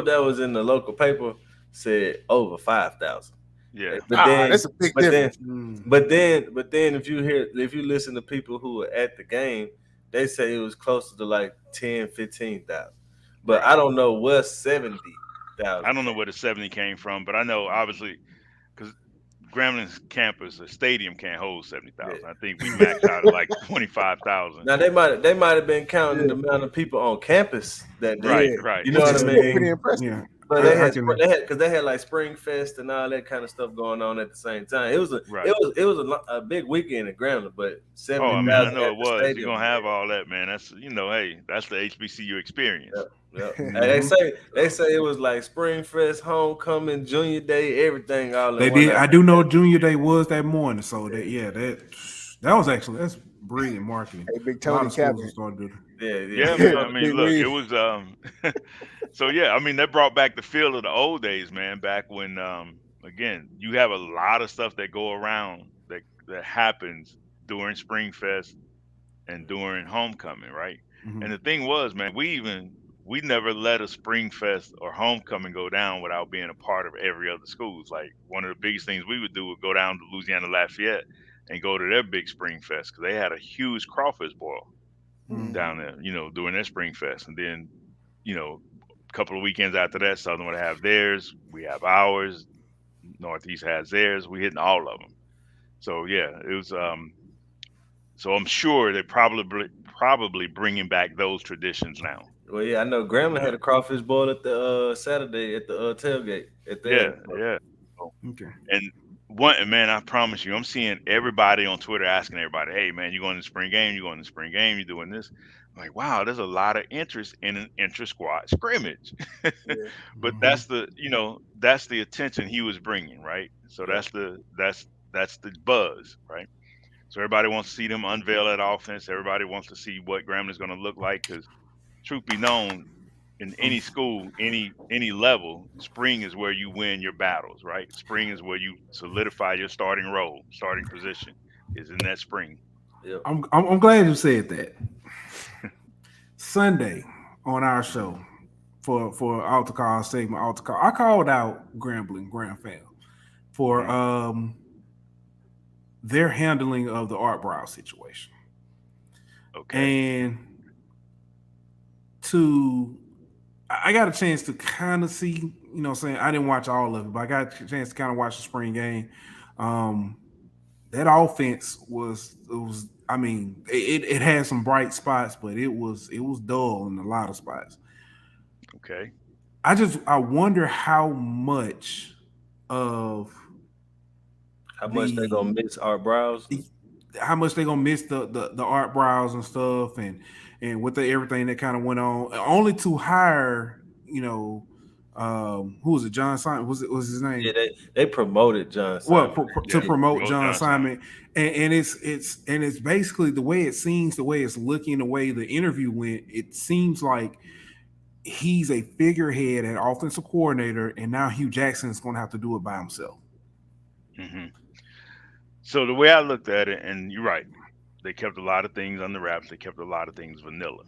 that was in the local paper said over 5,000. Yeah, but then that's a big difference. But then if you listen to people who were at the game, they say it was closer to like 10,000-15,000. But I don't know where 70,000. I don't know where the 70 came from, but I know obviously because Gremlin's campus, the stadium can't hold 70,000. I think we maxed out at like 25,000. Now they might have been counting the amount of people on campus that day. Right. You know what I mean? Pretty impressive. Yeah. But they had like Spring Fest and all that kind of stuff going on at the same time. It was a big weekend at Grambling, but 70,000. I know it was. You're gonna have all that, man. That's that's the HBCU experience. Yep. And they say it was like Spring Fest, homecoming, Junior Day, everything all. They did. I do know Junior Day was that morning, so that was that's brilliant marketing. Hey, Big Tony Captain. Yeah. I mean, look, it was so yeah. I mean, that brought back the feel of the old days, man. Back when again, you have a lot of stuff that go around that happens during Spring Fest and during homecoming, right? Mm-hmm. And the thing was, man, we never let a Spring Fest or homecoming go down without being a part of every other schools. Like one of the biggest things we would do would go down to Louisiana Lafayette and go to their big Spring Fest because they had a huge crawfish boil down there, during their Spring Fest. And then, a couple of weekends after that, Southern would have theirs. We have ours. Northeast has theirs. We hitting all of them. So yeah, it was. So I'm sure they're probably bringing back those traditions now. Well, yeah, I know Grambling had a crawfish boil at the Saturday at the tailgate. Yeah. Okay. And man, I promise you, I'm seeing everybody on Twitter asking everybody, "Hey, man, you going to the spring game? You going to the spring game? You doing this?" I'm like, wow, there's a lot of interest in an intra-squad scrimmage. But that's the attention he was bringing, right? So that's the buzz, right? So everybody wants to see them unveil that offense. Everybody wants to see what Grambling is going to look like because, truth be known, in any school, any level, spring is where you win your battles, right? Spring is where you solidify your starting role, starting position is in that spring. Yep. I'm glad you said that. Sunday on our show for Altar Call segment, Altar Call, I called out Grambling Grand Fam for their handling of the Art Brow situation. Okay. And I got a chance to kind of see, I didn't watch all of it, but I got a chance to kind of watch the spring game. That offense it had some bright spots, but it was dull in a lot of spots. Okay. I wonder how much they're gonna miss Art Brows. How much they're gonna miss the Art Brows and stuff, and with everything that kind of went on, only to hire, who was it? John Simon was his name? Yeah, they promoted John Simon. Well, to promote John Simon, and it's basically the way it's looking, the way the interview went. It seems like he's a figurehead and offensive coordinator, and now Hugh Jackson is going to have to do it by himself. Mm-hmm. So the way I looked at it, and you're right, they kept a lot of things under wraps. They kept a lot of things vanilla.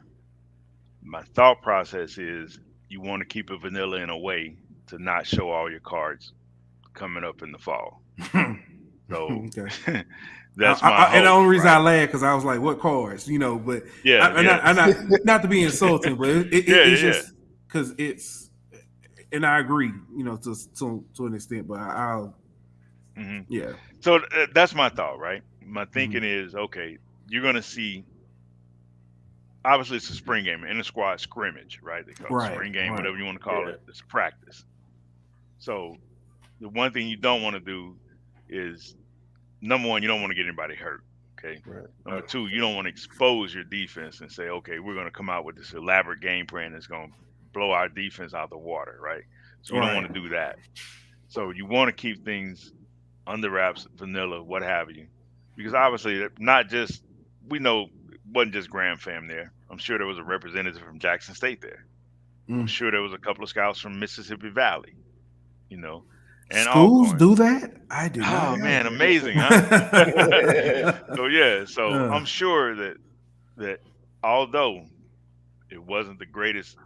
My thought process is you want to keep it vanilla in a way to not show all your cards coming up in the fall. So Okay. that's my hope, and the only reason right? I laughed because I was like, "What cards?" You know, but Yeah, not to be insulting, but it's just because it's, and I agree, you know, to an extent, but I'll yeah. So that's my thought, right? My thinking is, okay, you're gonna see. Obviously, it's a spring game, inter squad scrimmage, right? They call it spring game, whatever you want to call it. It's practice. So the one thing you don't want to do is, number one, you don't want to get anybody hurt. Okay. Right. Number two, you don't want to expose your defense and say, okay, we're going to come out with this elaborate game plan that's going to blow our defense out the water, right? So you don't want to do that. So you want to keep things under wraps, vanilla, what have you, because obviously not just, we know it wasn't just Graham fam there. I'm sure there was a representative from Jackson State there. I'm sure there was a couple of scouts from Mississippi Valley, you know. And schools do that? I do not. Oh man, amazing, huh? So I'm sure that although it wasn't the greatest,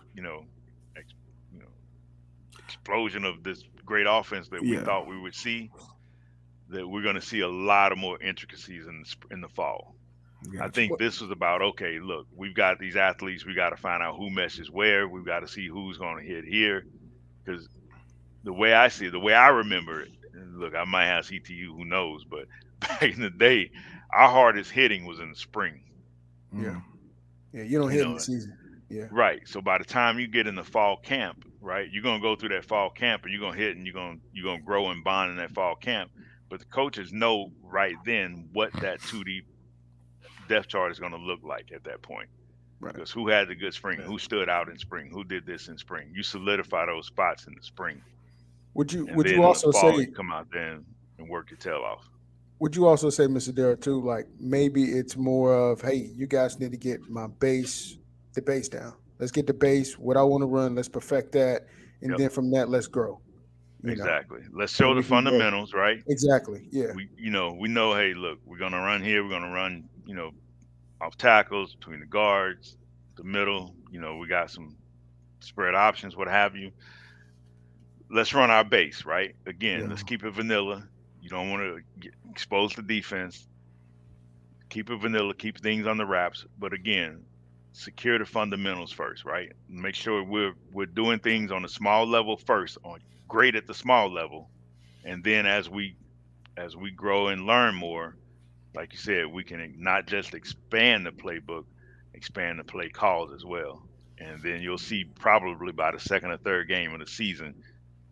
explosion of this great offense that we thought we would see, that we're going to see a lot of more intricacies in the fall. Gotcha. I think this was about, okay, look, we've got these athletes, we got to find out who meshes where, we've got to see who's going to hit here, because the way I see it, the way I remember it, and look, I might have CTU, who knows, but back in the day, our hardest hitting was in the spring. Yeah. Yeah, you don't hit in the season. Yeah. Right. So by the time you get in the fall camp, right, you're gonna go through that fall camp and you're gonna hit and you're gonna grow and bond in that fall camp. But the coaches know right then what that 2D depth chart is gonna look like at that point. Right. Because who had the good spring, who stood out in spring, who did this in spring. You solidify those spots in the spring. Would you also say you come out there and work your tail off? Would you also say, Mr. Darrell, too, like maybe it's more of, hey, you guys need to get the base down. Let's get the base, what I want to run, let's perfect that, and then from that, let's grow. Exactly. Let's show the fundamentals, right? Exactly. Yeah. We know, hey, look, we're gonna run here, we're gonna run, off tackles, between the guards, the middle, we got some spread options, what have you. Let's run our base, right? Again, let's keep it vanilla. You don't want to expose the defense. Keep it vanilla, keep things on the wraps. But again, secure the fundamentals first, right? Make sure we're doing things on a small level first, great at the small level. And then as we grow and learn more, like you said, we can not just expand the playbook, expand the play calls as well. And then you'll see probably by the second or third game of the season,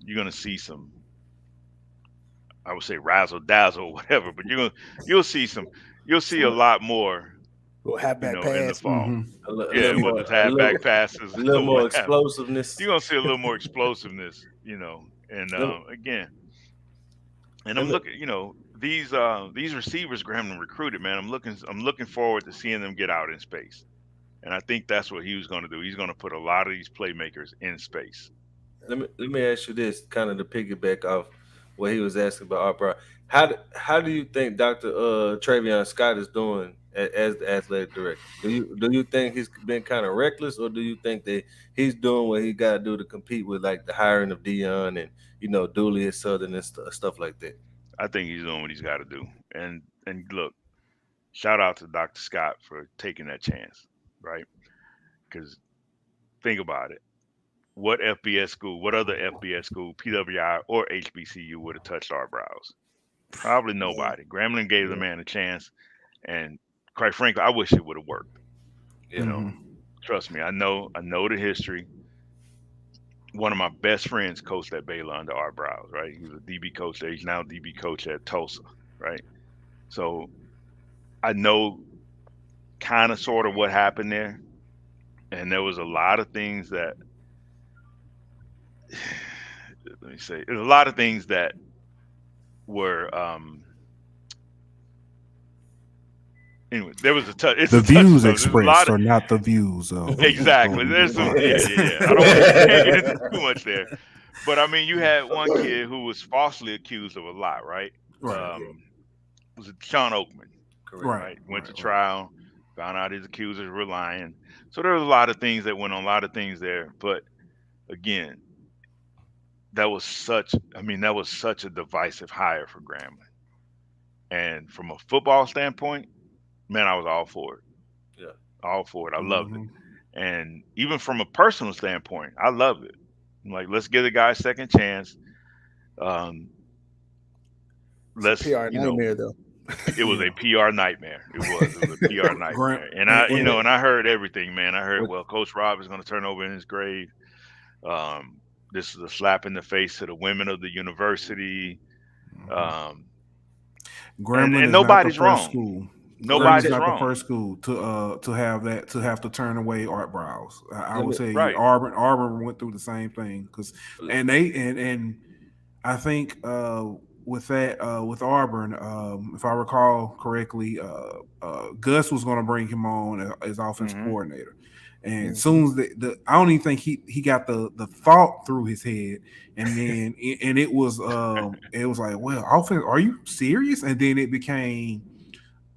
you're gonna see some, I would say razzle dazzle or whatever, but you'll see a lot more. We'll have back pass in the fall. With the halfback passes, a little more explosiveness. You're gonna see a little more explosiveness, and again, and I'm looking, these receivers Graham recruited, man. I'm looking forward to seeing them get out in space, and I think that's what he was going to do. He's going to put a lot of these playmakers in space. Let me ask you this, kind of to piggyback off what he was asking about Art Brown. How do you think Dr. Travion Scott is doing as the athletic director? Do you think he's been kind of reckless, or do you think that he's doing what he got to do to compete with like the hiring of Dion and Dooley at Southern and stuff like that? I think he's doing what he's got to do. And look, shout out to Dr. Scott for taking that chance, right? Because think about it. What FBS school, what other FBS school, PWI or HBCU would have touched our brows? Probably nobody. Grambling gave the man a chance, and quite frankly, I wish it would have worked. Trust me, I know the history. One of my best friends coached at Baylor under Art Browse, right? He was a DB coach there. He's now a DB coach at Tulsa, right? So I know kind of sort of what happened there. And there was a lot of things that, let me say, there's a lot of things that were, anyway, there was the views expressed are not the views of. Exactly. There's some, yeah. I don't want to get into too much there. But I mean, you had one kid who was falsely accused of a lot, right? Was it Sean Oakman? Correct. Right. Went to trial, found out his accusers were lying. So there was a lot of things that went on, a lot of things there. But again, that was such a divisive hire for Grambling. And from a football standpoint, man, I was all for it. Yeah. All for it. I loved it. And even from a personal standpoint, I loved it. I'm like, let's give the guy a second chance. It's a PR nightmare, though. It was a PR nightmare. It was a PR nightmare. And I heard everything, man. I heard, well, Coach Rob is going to turn over in his grave. This is a slap in the face to the women of the university. Grambling and nobody's wrong. School. Nobody's not wrong. the first school to have to turn away art brows. I would say right. Auburn went through the same thing and I think with Auburn, if I recall correctly, Gus was going to bring him on as offensive coordinator. And as soon as I don't even think he got the thought through his head, and then it was like, well, offense, are you serious? And then it became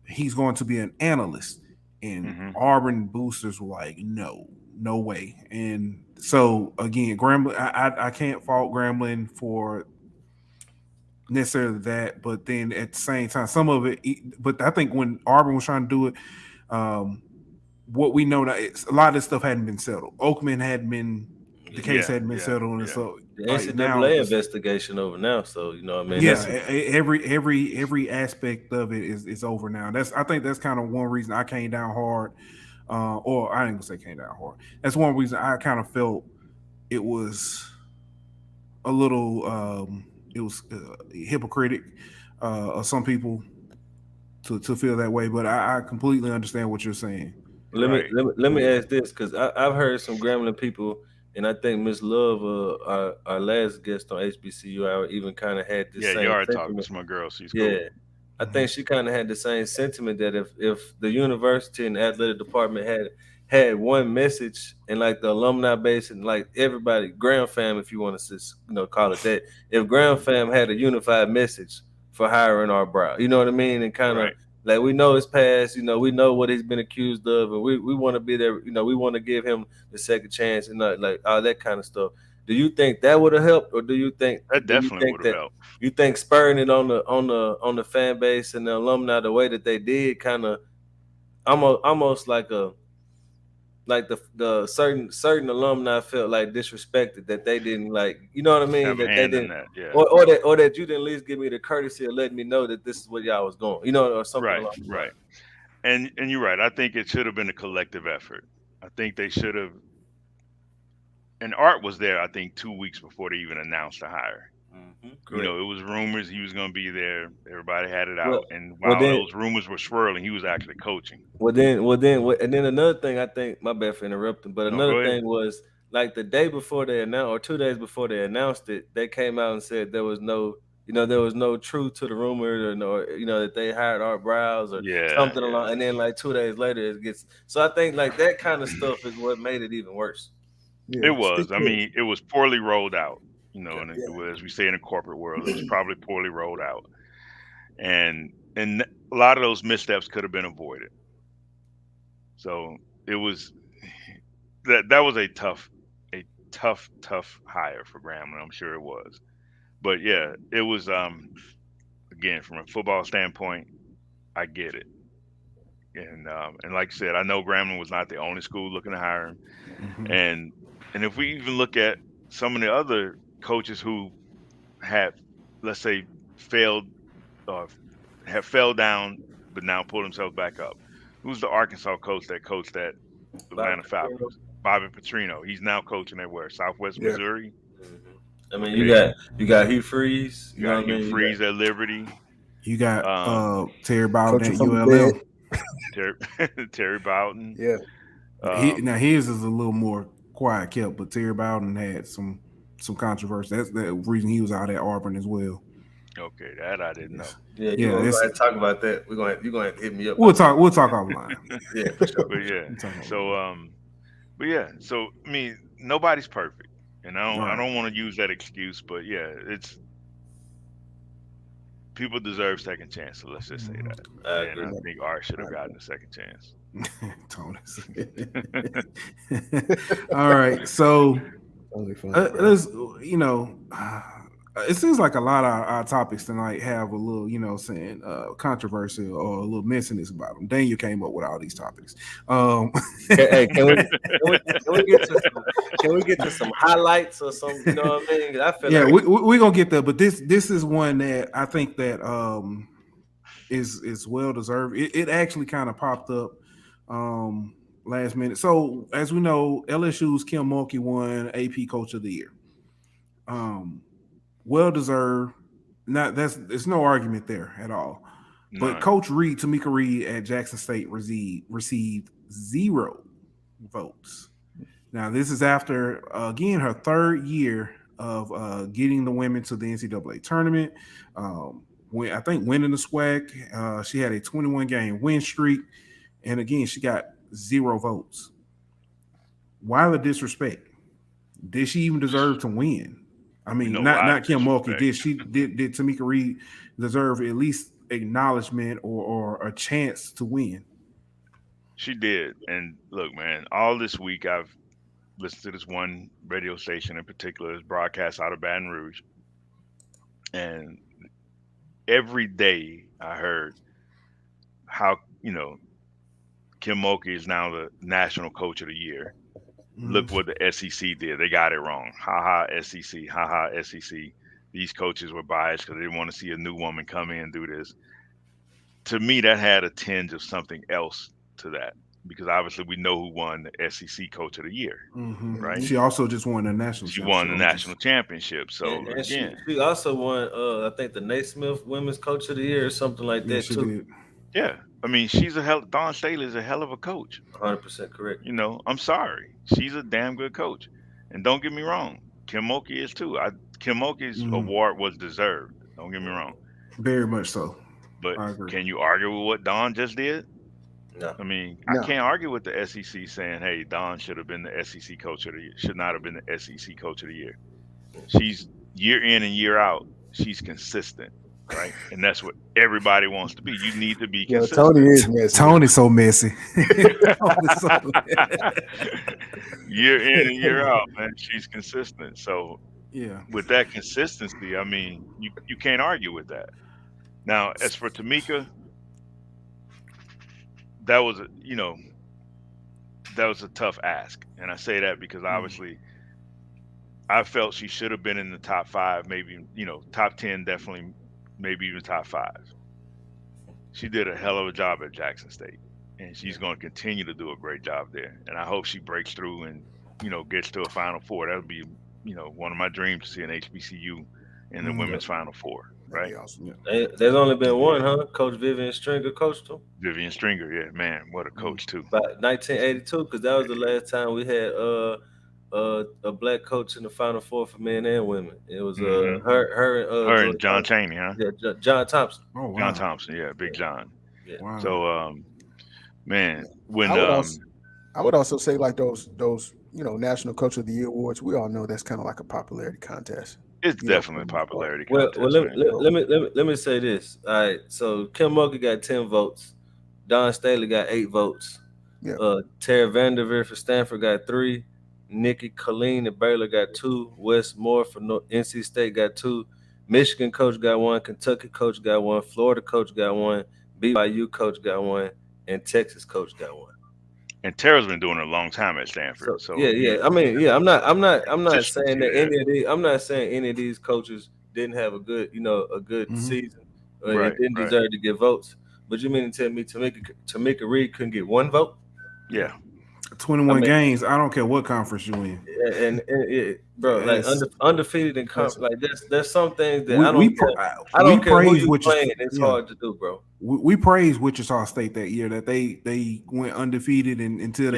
he's going to be an analyst, and Auburn boosters were like, no way. And so again, Grambling, I can't fault Grambling for necessarily that, but then at the same time, some of it. But I think when Auburn was trying to do it, what we know that a lot of this stuff hadn't been settled. Oakman hadn't been, the case hadn't been settled, and so the NCAA investigation over now. So you know what I mean. Every aspect of it is over now. I think that's kind of one reason I came down hard, or I didn't say came down hard. That's one reason I kind of felt it was a little hypocritic of some people to feel that way. But I completely understand what you're saying. Let me ask this, because I've heard some Grambling people, and I think Miss Love, our last guest on HBCU Hour, even kind of had the same you are sentiment. talking to my girl. She's cool. I think she kind of had the same sentiment that if the university and the athletic department had one message, and like the alumni base and like everybody, Gram Fam, if you want to call it that, if Gram Fam had a unified message for hiring our brow, you know what I mean, and kind of. Like, we know his past, we know what he's been accused of, and we want to be there, we want to give him the second chance and like all that kind of stuff. Do you think that would have helped, or do you think that definitely would have helped? You think spurring it on the fan base and the alumni the way that they did, kind of almost like the certain alumni felt like disrespected, that they didn't, like, you know what I mean, that they didn't, or that you didn't at least give me the courtesy of letting me know that this is where y'all was going, or something like that. Right. And you're right. I think it should have been a collective effort. I think they should have. And Art was there, I think, 2 weeks before they even announced the hire. It was rumors he was going to be there. Everybody had it out, and while those rumors were swirling, he was actually coaching. And then another thing, I think, my bad for interrupting, but another thing was, like, the day before they announced, or 2 days before they announced it, they came out and said there was no truth to the rumor, or that they hired Art Browse or something along. And then like 2 days later, it gets. So I think like that kind of stuff is what made it even worse. It was. I mean, it was poorly rolled out. And as we say in the corporate world, it was probably poorly rolled out, and a lot of those missteps could have been avoided. So it was that was a tough hire for Grambling. I'm sure it was, but yeah, it was. Again, from a football standpoint, I get it, and like I said, I know Grambling was not the only school looking to hire him, and if we even look at some of the other coaches who have, let's say, failed or have fell down but now pulled themselves back up. Who's the Arkansas coach that coached at Atlanta Falcons? Bobby Petrino. He's now coaching at where? Southwest Missouri. I mean, you got Hugh Freeze. You got Hugh Freeze at Liberty. You got Terry Bowden at ULM. Terry Bowden. Yeah. Now his is a little more quiet kept, but Terry Bowden had some controversy. That's the reason he was out at Auburn as well. Okay, that I didn't know. Yeah, you're gonna talk about that. You're gonna hit me up. We'll talk offline. Yeah, for sure. But yeah, so I mean, nobody's perfect, and I don't want to use that excuse, but yeah, it's people deserve second chance. So let's just say that. I And agree. I think Art should have gotten a second chance. Tony. All right, so let's it seems like a lot of our topics tonight have a little, saying controversy or a little messiness about them. Daniel came up with all these topics. Hey, can we get to some highlights or something? You know what I mean? I feel like we're gonna get there, but this is one that I think that is well deserved. It actually kind of popped up last minute. So as we know, LSU's Kim Mulkey won AP Coach of the Year. Well deserved. There's no argument there at all. But Coach Reed, Tamika Reed at Jackson State received 0 votes. Now this is after again her 3rd year of getting the women to the NCAA tournament. I think winning the SWAC. She had a 21-game win streak, and again she got 0 votes. Why the disrespect? Did she even deserve to win? I mean, not Kim Mulkey. Did Tamika Reed deserve at least acknowledgement or a chance to win? She did. And look, man, all this week I've listened to this one radio station in particular, is broadcast out of Baton Rouge, and every day I heard how Kim Mulkey is now the National Coach of the Year. Look what the SEC did. They got it wrong. Ha ha, SEC. Ha ha, SEC. These coaches were biased because they didn't want to see a new woman come in and do this. To me, that had a tinge of something else to that, because obviously we know who won the SEC Coach of the Year, right? She also just won the national. She won the national championship. So and again, she also won. I think the Naismith Women's Coach of the Year or something like that too. Did. Yeah, I mean, Dawn Staley is a hell of a coach. 100% correct. I'm sorry, she's a damn good coach, and don't get me wrong, Kim Mulkey is too. Kim Mulkey's award was deserved. Don't get me wrong. Very much so. But can you argue with what Dawn just did? No. I mean, I can't argue with the SEC saying, hey, Dawn should have been the SEC Coach of the Year. Should not have been the SEC Coach of the Year. She's year in and year out, she's consistent, right? And that's what everybody wants to be. You need to be consistent. Tony is messy. Tony's so messy. Year in and year out, man, she's consistent. So yeah, with that consistency, I mean, you can't argue with that. Now, as for Tamika, that was a tough ask, and I say that because obviously I felt she should have been in the top 5, maybe top 10, definitely, maybe even top 5. She did a hell of a job at Jackson State, and she's going to continue to do a great job there. And I hope she breaks through and gets to a Final Four. That would be one of my dreams, to see an HBCU in the women's Final Four. Right. Awesome. Yeah. There's only been one, huh? Coach Vivian Stringer coached them. Vivian Stringer, yeah, man, what a coach too. About 1982, because that was the last time we had a black coach in the Final Four for men and women. It was her and John Chaney, huh? Yeah, John Thompson. Oh, wow. John Thompson, yeah, Big John. Yeah. Wow. So, man, when I would also say like those National Coach of the Year awards, we all know that's kind of like a popularity contest. It's definitely a popularity contest. Well, let me say this. All right, so Kim Mulkey got 10 votes. Dawn Staley got 8 votes. Yeah. Tara Vanderveer for Stanford got 3. Nikki Colleen at Baylor got 2. Wes Moore for NC State got 2. Michigan coach got 1. Kentucky coach got 1. Florida coach got 1. BYU coach got 1. And Texas coach got 1. And Tara's been doing it a long time at Stanford. So yeah. I mean, yeah. I'm not saying that any of these. I'm not saying any of these coaches didn't have a good, season, and didn't deserve to get votes. But you mean to tell me Tamika Reed couldn't get 1 vote? Yeah. 21 games. I don't care what conference you in. And bro, like undefeated in conference, like there's some things that I don't care who you playing. It's hard to do, bro. We praised Wichita State that year that they went undefeated until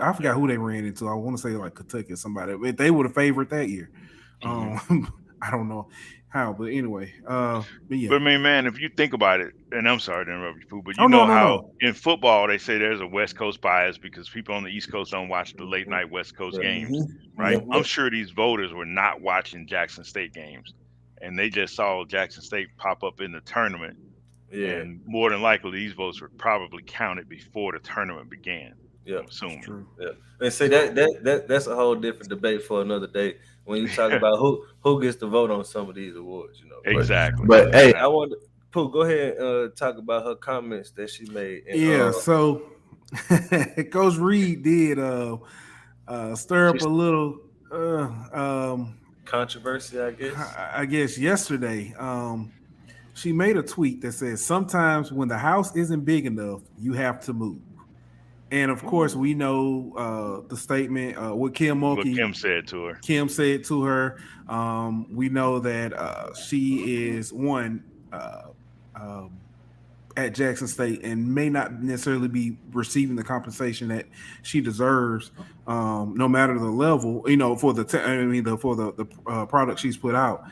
I forgot who they ran into. I want to say like Kentucky or somebody, but they were the favorite that year. I don't know how, but anyway, but yeah. But I mean, man, if you think about it, and I'm sorry to interrupt you, Pooh, but how in football they say there's a West Coast bias because people on the East Coast don't watch the late night West Coast games, right? I'm sure these voters were not watching Jackson State games and they just saw Jackson State pop up in the tournament, Yeah, and more than likely these votes were probably counted before the tournament began. yeah, I'm It's assuming. true. yeah. And see that's a whole different debate for another day when you talk about who gets to vote on some of these awards, you know. Exactly. But hey, I Exactly. want Pooh, go ahead and talk about her comments that she made. And Yeah, so Coach Reed did stir up she's a little um controversy, I guess. I guess yesterday. She made a tweet that says sometimes when the house isn't big enough, you have to move. And of course, Ooh. we know the statement what What Kim said to her. Kim said to her. We know that she is one um, at Jackson State and may not necessarily be receiving the compensation that she deserves, no matter the level. You know, for the for the product she's put out.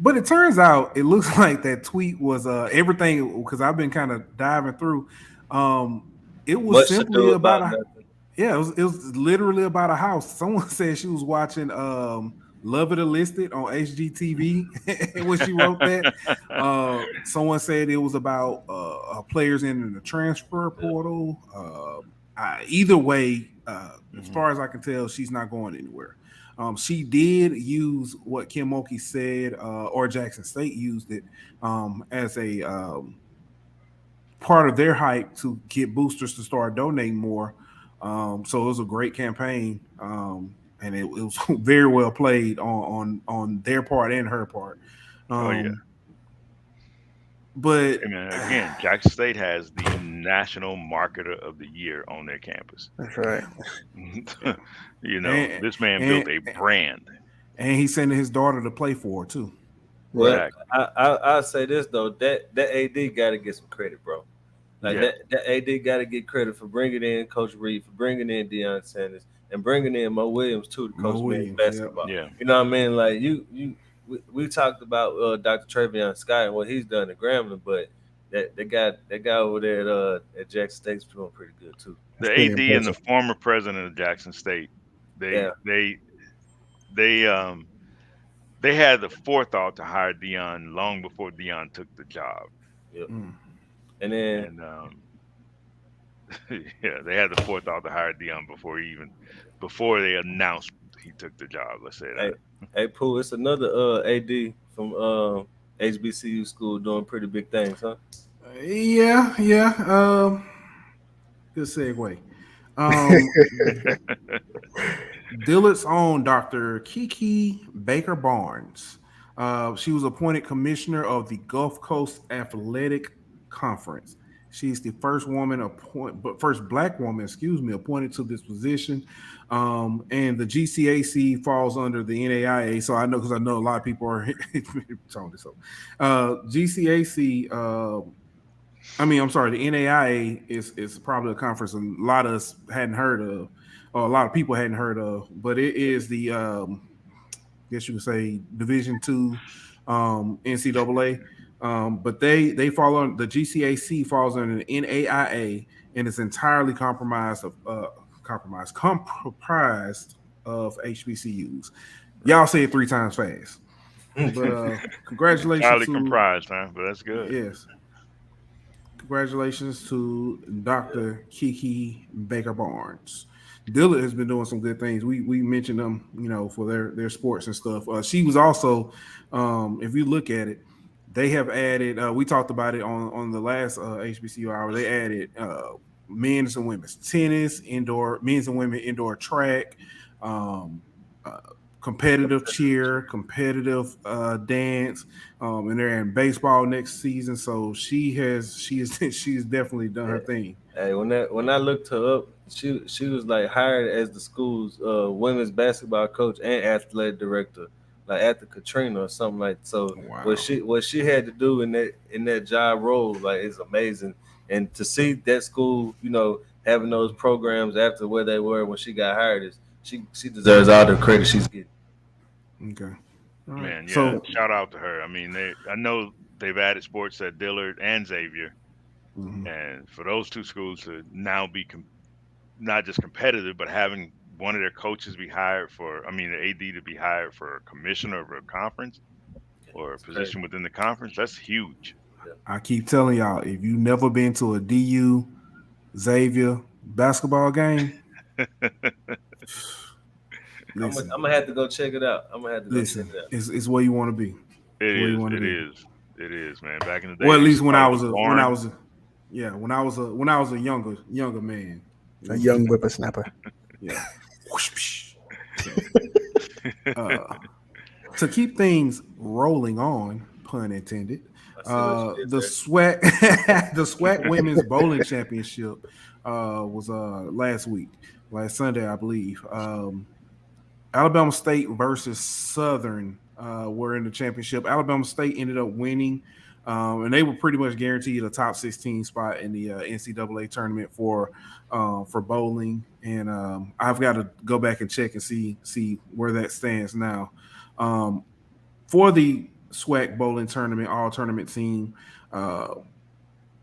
But it turns out it looks like that tweet was everything because I've been kind of diving through. Um, it was Much to simply do about about a nothing. yeah, it was literally about a house. Someone said she was watching Love It or Listed on HGTV when she wrote that. Someone said it was about players in the transfer Yeah. portal. Either way, as Mhm. far as I can tell, she's not going anywhere. She did use what Kim Mulkey said, or Jackson State used it as a part of their hype to get boosters to start donating more. So it was a great campaign, and it was very well played on their part and her part. Oh yeah. Um, but And again, Jackson State has the National Marketer of the Year on their campus. That's right. yeah, and This man built and a brand. and he's sending his daughter to play for her too. Right. Well, Exactly. I'll say this though, that AD got to get some credit, bro. Like Yeah. that AD got to get credit for bringing in Coach Reed, for bringing in Deion Sanders, and bringing in Mo Williams too to Mo coach men's Williams, yeah. basketball. Yeah. You know what I mean? Like we talked about Dr. Travion Scott and what he's done at Grambling, but that guy over there at Jackson State's doing pretty good too. The It's pretty AD and the impressive. former president of Jackson State, they Yeah, they they um they had the forethought to hire Dion long before Dion took the job. yeah. Mm. And then And yeah, they had the forethought to hire Dion before they announced he took the job. Let's say hey, that. hey, Pooh, it's another AD from HBCU school doing pretty big things, huh? Yeah, yeah. Good segue. Um, Dillard's own Dr. Kiki Baker Barnes. She was appointed commissioner of the Gulf Coast Athletic Conference. She's the first black woman, excuse me, appointed to this position. And the GCAC falls under the NAIA. So I know because I know a lot of people are telling this. So, GCAC. I'm sorry. The NAIA is probably a conference a lot of us hadn't heard of, or a lot of people hadn't heard of, but it is the I guess you could say Division II NCAA. But they fall on the GCAC falls under the NAIA and it's entirely comprised of HBCUs. Y'all say it three times fast. But congratulations Entirely to comprised, huh? But that's good. yes. Congratulations to Dr. Kiki Baker Barnes. Dillard has been doing some good things. We mentioned them, for their sports and stuff. She was also, if you look at it, they have added. We talked about it on the last HBCU hour. They added men's and women's tennis, indoor men's and women indoor track, um, uh, competitive cheer, competitive dance, and they're in baseball next season. So she's definitely done her thing. Hey, when I looked her up, she was like hired as the school's women's basketball coach and athletic director, like after Katrina or something like. So Wow. what she had to do in that job role like is amazing, and to see that school, having those programs after where they were when she got hired is she deserves all the credit she's getting. Okay. All right. Man, yeah. So Shout out to her. I mean, I know they've added sports at Dillard and Xavier, mhm. and for those two schools to now be not just competitive, but having one of their coaches be hired for, I mean, the AD to be hired for a commissioner of a conference, or a position within the conference, that's huge. I keep telling y'all, if you never been to a DU Xavier basketball game, listen, I'm gonna have to go check it out. it's where you want to be. It is, man. Back in the day, well, at least when I was a younger man, a young whippersnapper. Yeah. To keep things rolling on, pun intended, the SWAC Women's Bowling Championship was last Sunday, I believe. Alabama State versus Southern were in the championship. Alabama State ended up winning, and they were pretty much guaranteed a top 16 spot in the NCAA tournament for bowling. And I've got to go back and check and see where that stands now. For the SWAC bowling tournament, all tournament team,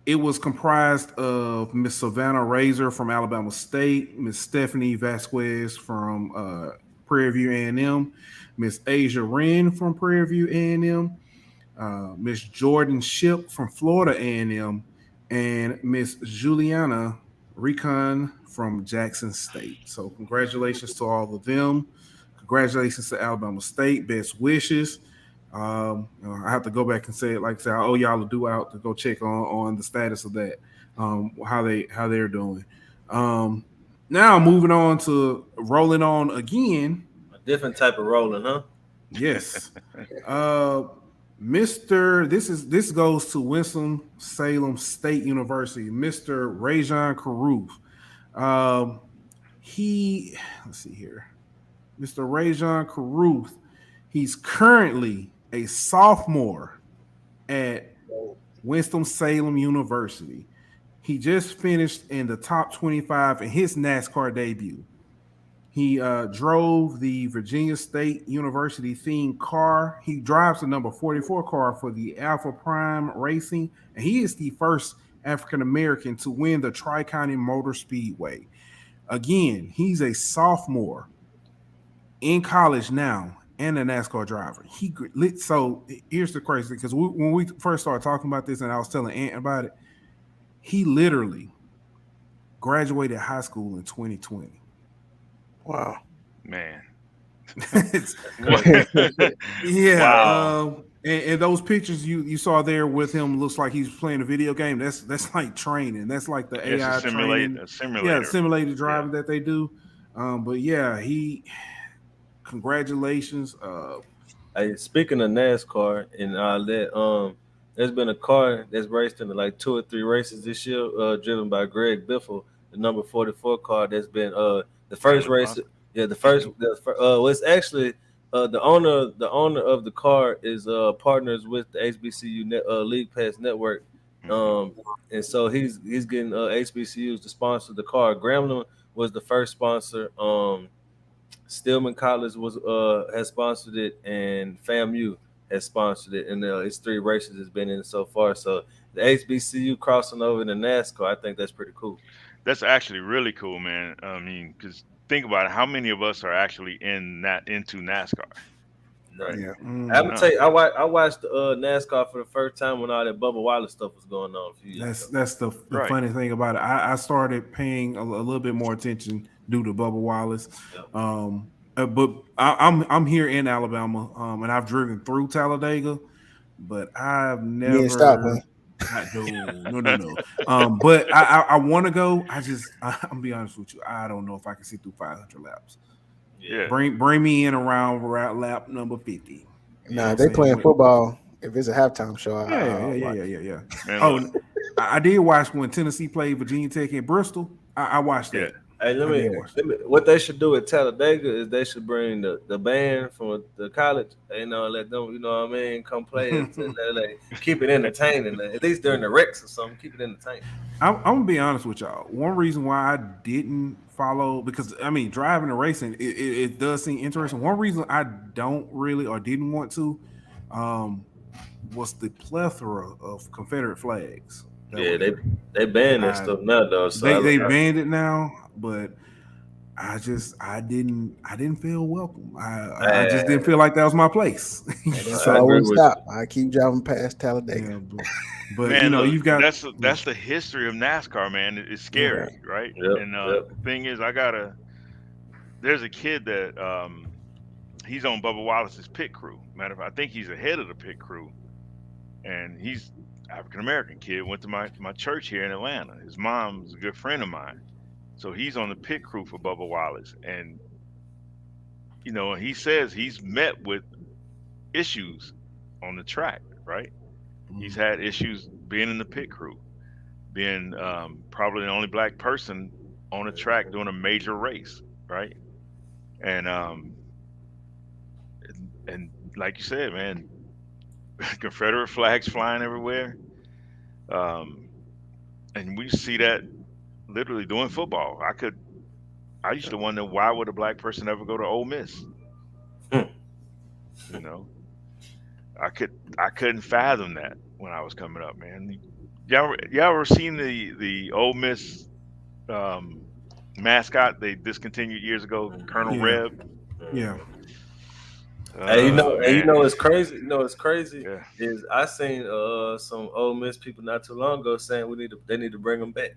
it was comprised of Miss Savannah Razor from Alabama State, Miss Stephanie Vasquez from Prairie View A&M, Miss Asia Wren from Prairie View A&M, Miss Jordan Ship from Florida A&M, and Miss Juliana Recon from Jackson State. So congratulations to all of them. Congratulations to Alabama State. Best wishes. I have to go back and say it. Like I said, I owe y'all a due out to go check on the status of that, how they're doing. Now moving on to rolling on again. A different type of rolling, huh? Yes. This goes to Winston-Salem State University, Mr. Rajon Caruth. Let's see here. Mr. Rajon Caruth, he's currently a sophomore at Winston-Salem University. He just finished in the top 25 in his NASCAR debut. He drove the Virginia State University themed car. He drives the number 44 car for the Alpha Prime Racing, and he is the first African American to win the Tri-County Motor Speedway. Again, he's a sophomore in college now and a NASCAR driver. So here's the crazy thing, because when we first started talking about this and I was telling Ant about it, he literally graduated high school in 2020. Wow. Man. Yeah. Wow. And those pictures you saw there with him looks like he's playing a video game. That's like training. That's like the AI training. Simulator. Yeah, simulated driving that they do. But yeah, congratulations. Hey, speaking of NASCAR and all that, there's been a car that's raced in like 2 or 3 races this year, driven by Greg Biffle, the number 44 car that's been the first race. Yeah, it's actually the owner of the car is partners with the HBCU League Pass Network, and so he's getting HBCUs to sponsor the car. Grambling was the first sponsor. Stillman College has sponsored it, and FAMU has sponsored it, and it's 3 races it's been in so far. So the HBCU crossing over into NASCAR, I think that's pretty cool. That's actually really cool, man. I mean, because think about it, how many of us are actually into NASCAR? Right. Yeah. I'm gonna tell you, I watched NASCAR for the first time when all that Bubba Wallace stuff was going on a few years ago. That's the funny thing about it. I started paying a little bit more attention due to Bubba Wallace. Yep. But I'm here in Alabama, and I've driven through Talladega, but I've never. You didn't stop, huh? No. But I want to go. I'm be honest with you. I don't know if I can sit through 500 laps. Yeah. Bring me in around lap number 50. Nah, they playing football. If it's a halftime show, yeah. Man, I did watch when Tennessee played Virginia Tech in Bristol. I watched that. Hey, let me. What they should do at Talladega is they should bring the band from the college. Let them, what I mean, come play and keep it entertaining. At least during the wrecks or something, keep it entertaining. I'm gonna be honest with y'all. One reason why I didn't follow, because I mean, driving and racing, it does seem interesting. One reason I don't really or didn't want to, was the plethora of Confederate flags. They banned that stuff now, though. So they banned it now, but I didn't feel welcome. I just didn't feel like that was my place. And that's I why I agree wouldn't with stop. I keep driving past Yeah, Talladega. but Man, look, you've got that's the history of NASCAR, man. It's yeah, scary, right? Yep, And yep. the thing is, there's a kid that he's on Bubba Wallace's pit crew. Matter of fact, I think he's the head of the pit crew, and he's African American kid. Went to my church here in Atlanta. His mom's a good friend of mine, so he's on the pit crew for Bubba Wallace, and he says he's met with issues on the track, right? He's had issues being in the pit crew, being probably the only black person on a track doing a major race, right? And and like you said, man, Confederate flags flying everywhere, um, and we see that literally doing football. I used to wonder why would a black person ever go to Ole Miss? Hmm. You know, I couldn't fathom that when I was coming up, man. Y'all ever seen the Ole Miss um, mascot they discontinued years ago, Colonel yeah, Reb? yeah, Hey, you Man, know it's crazy. You know it's crazy yeah, is I seen some Ole Miss people not too long ago saying they need to bring them back.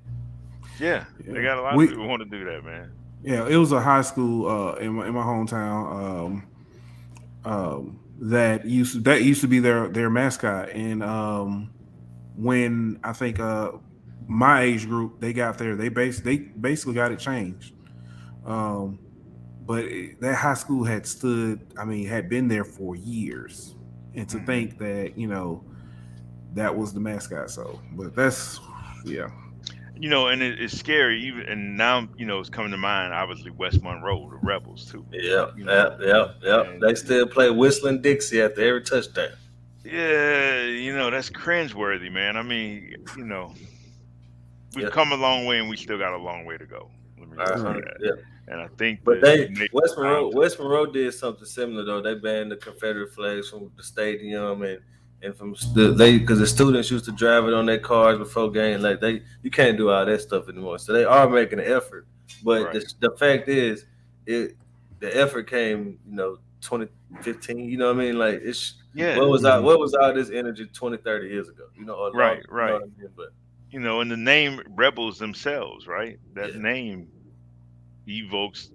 yeah. They yeah. got a lot of We people who want to do that, man. Yeah, it was a high school in my hometown that used to be their mascot, and when I think my age group they got there, they basically got it changed. Um, but that high school had had been there for years, and to Hmm. think that that was the mascot. So, but that's yeah, And it's scary. Even and now, it's coming to mind. Obviously, West Monroe, the Rebels too. Yep, You yep, know, yep, yep. and They still play whistling Dixie after every touchdown. yeah, that's cringeworthy, man. I mean, we've Yep. come a long way, and we still got a long way to go. Let me just say right. that. Yeah. And I think But that they time to West Monroe did something similar though. They banned the Confederate flags from the stadium and from because the students used to drive it on their cars before games. Like you can't do all that stuff anymore. So they are making an effort. But right. the fact is, the effort came 2015. You know what I mean? Like Yeah, Mhm. what was all this energy 20, 30 years ago? Or right, longer. You know right. what I mean? But And the name Rebels themselves, right? That yeah. name evokes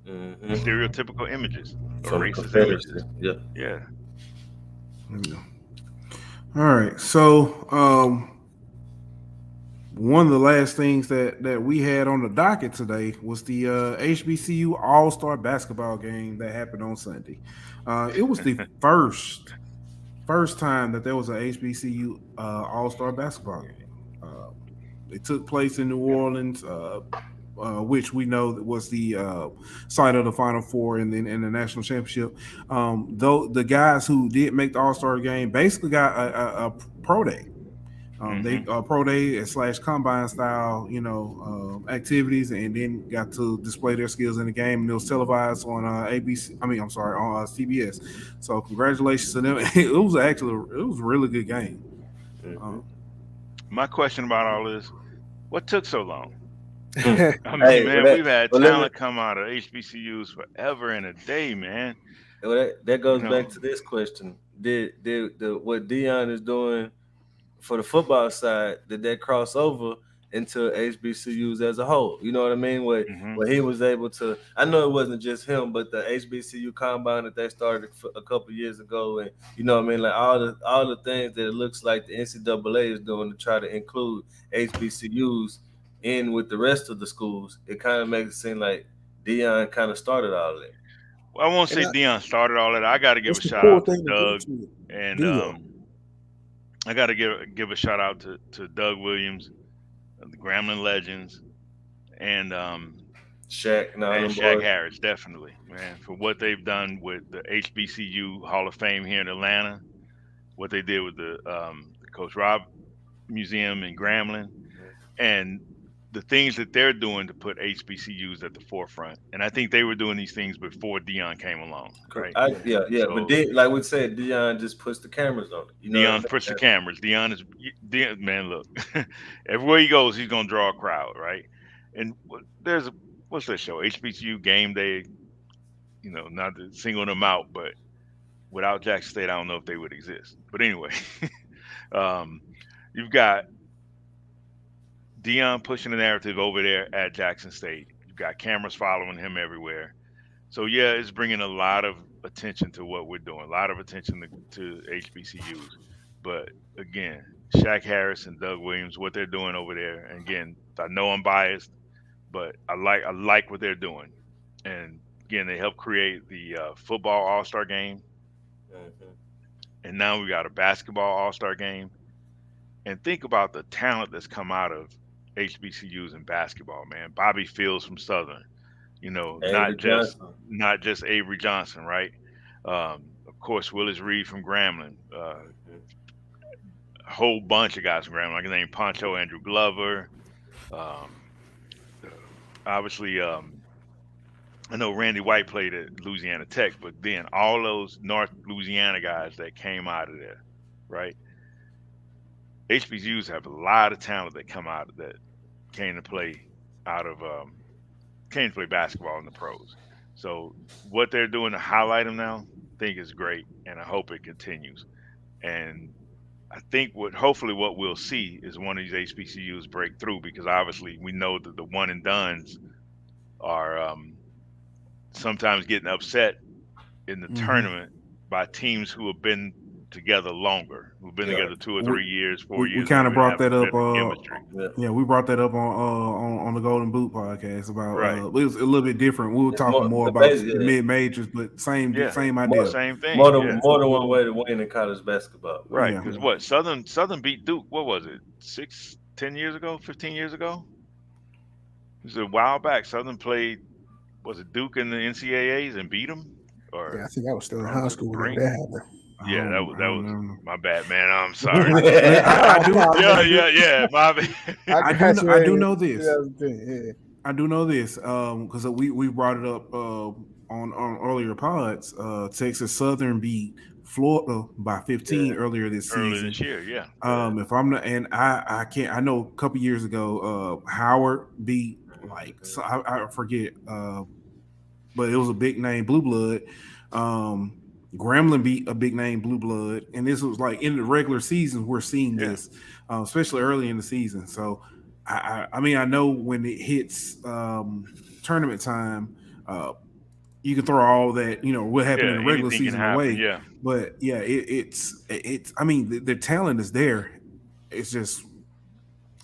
Hmm. stereotypical images or From the racist Confederacy. images. Yeah. Yeah. Yeah. All right. So, one of the last things that we had on the docket today was the HBCU All Star basketball game that happened on Sunday. It was the first time that there was a HBCU All Star basketball game. It took place in New Orleans, which we know was the site of the Final Four in the national championship. Though the guys who did make the All Star game basically got a pro day. They Hmm. pro day slash combine style, activities, and then got to display their skills in the game. And it was televised on ABC. I mean, I'm sorry, on CBS. So congratulations to them. It was a really good game. Hmm. Um, My question about all this: what took so long? I mean, Hey, man, we've had let me. talent come out of HBCUs forever and a day, man. Well, that You goes know, back to this question: Did the what Dion is doing for the football side, did that cross over into HBCUs as a whole? You know what I mean? hmm What he was able to. I know it wasn't just him, but the HBCU combine that they started a couple years ago, and you know what I mean, like all the things that it looks like the NCAA is doing to try to include HBCUs in with the rest of the schools. It kind of makes it seem like Dion kind of started all of that. well, I won't And say Dion started all that. I got to give a it's the shout cool out to thing to do Doug, to and do I got to give a shout out to Doug Williams, of the Grambling Legends, and Shaq and all them Shaq boys. Harris, definitely, man, for what they've done with the HBCU Hall of Fame here in Atlanta, what they did with the Coach Rob Museum in Grambling, and the things that they're doing to put HBCUs at the forefront. And I think they were doing these things before Dion came along, right? Yeah, yeah. But So then, like we said, Dion just puts the cameras on it. You know what I Dion mean? puts the cameras. Dion, man, look, everywhere he goes, he's gonna draw a crowd, right? And there's what's that show? HBCU Game Day. You know, not to single them out, but without Jackson State, I don't know if they would exist. But anyway, um, you've got Dion pushing the narrative over there at Jackson State. You've got cameras following him everywhere. So yeah, it's bringing a lot of attention to what we're doing, a lot of attention to HBCUs. But again, Shaq Harris and Doug Williams, what they're doing over there. And again, I know I'm biased, but I like what they're doing. And again, they helped create the football All Star game, Mhm. and now we got a basketball All Star game. And think about the talent that's come out of HBCUs in basketball, man. Bobby Fields from Southern, you know, Avery Johnson. not just Avery Johnson, right? Of course, Willis Reed from Grambling, a whole bunch of guys from Grambling. I can name Poncho, Andrew Glover, um, obviously. I know Randy White played at Louisiana Tech, but then all those North Louisiana guys that came out of there, right? HBCUs have a lot of talent that come out of that came to play out of came to play basketball in the pros. So what they're doing to highlight them now, I think is great, and I hope it continues. And I think hopefully what we'll see is one of these HBCUs break through, because obviously we know that the one and dones are sometimes getting upset in the tournament by teams who have been together longer, who've been together 2 or 3 years, 4 We years. kind of and brought have that up. better chemistry. Yeah, we brought that up on the Golden Boot podcast about. Right. It was a little bit different. We were It's talking more the about base, the mid majors, but same Yeah. idea. Same thing. More Yeah. than one way to win in college basketball. Right. Yeah. Because what Southern beat Duke. What was it? 10 years ago, 15 years ago. It was a while back. Southern played. Was it Duke in the NCAAs and beat them? Or Yeah, I think I was still in or high was it school three? whenever that happened. Yeah, I that was don't know. my bad, man. I'm sorry. I do. Yeah, my bad. I do know this. 2010, yeah. I do know this because we brought it up on earlier pods. Texas Southern beat Florida by 15 earlier this Earlier season. this year, yeah. If I'm not, and I can't. I know a couple years ago, Howard beat I forget, but it was a big name blue blood. Gremlin beat a big name blue blood, and this was like in the regular season. We're seeing this, especially early in the season. So, I mean, I know when it hits tournament time, you can throw all that, what happened in the regular season away. Yeah. But yeah, it's. I mean, the talent is there. It's just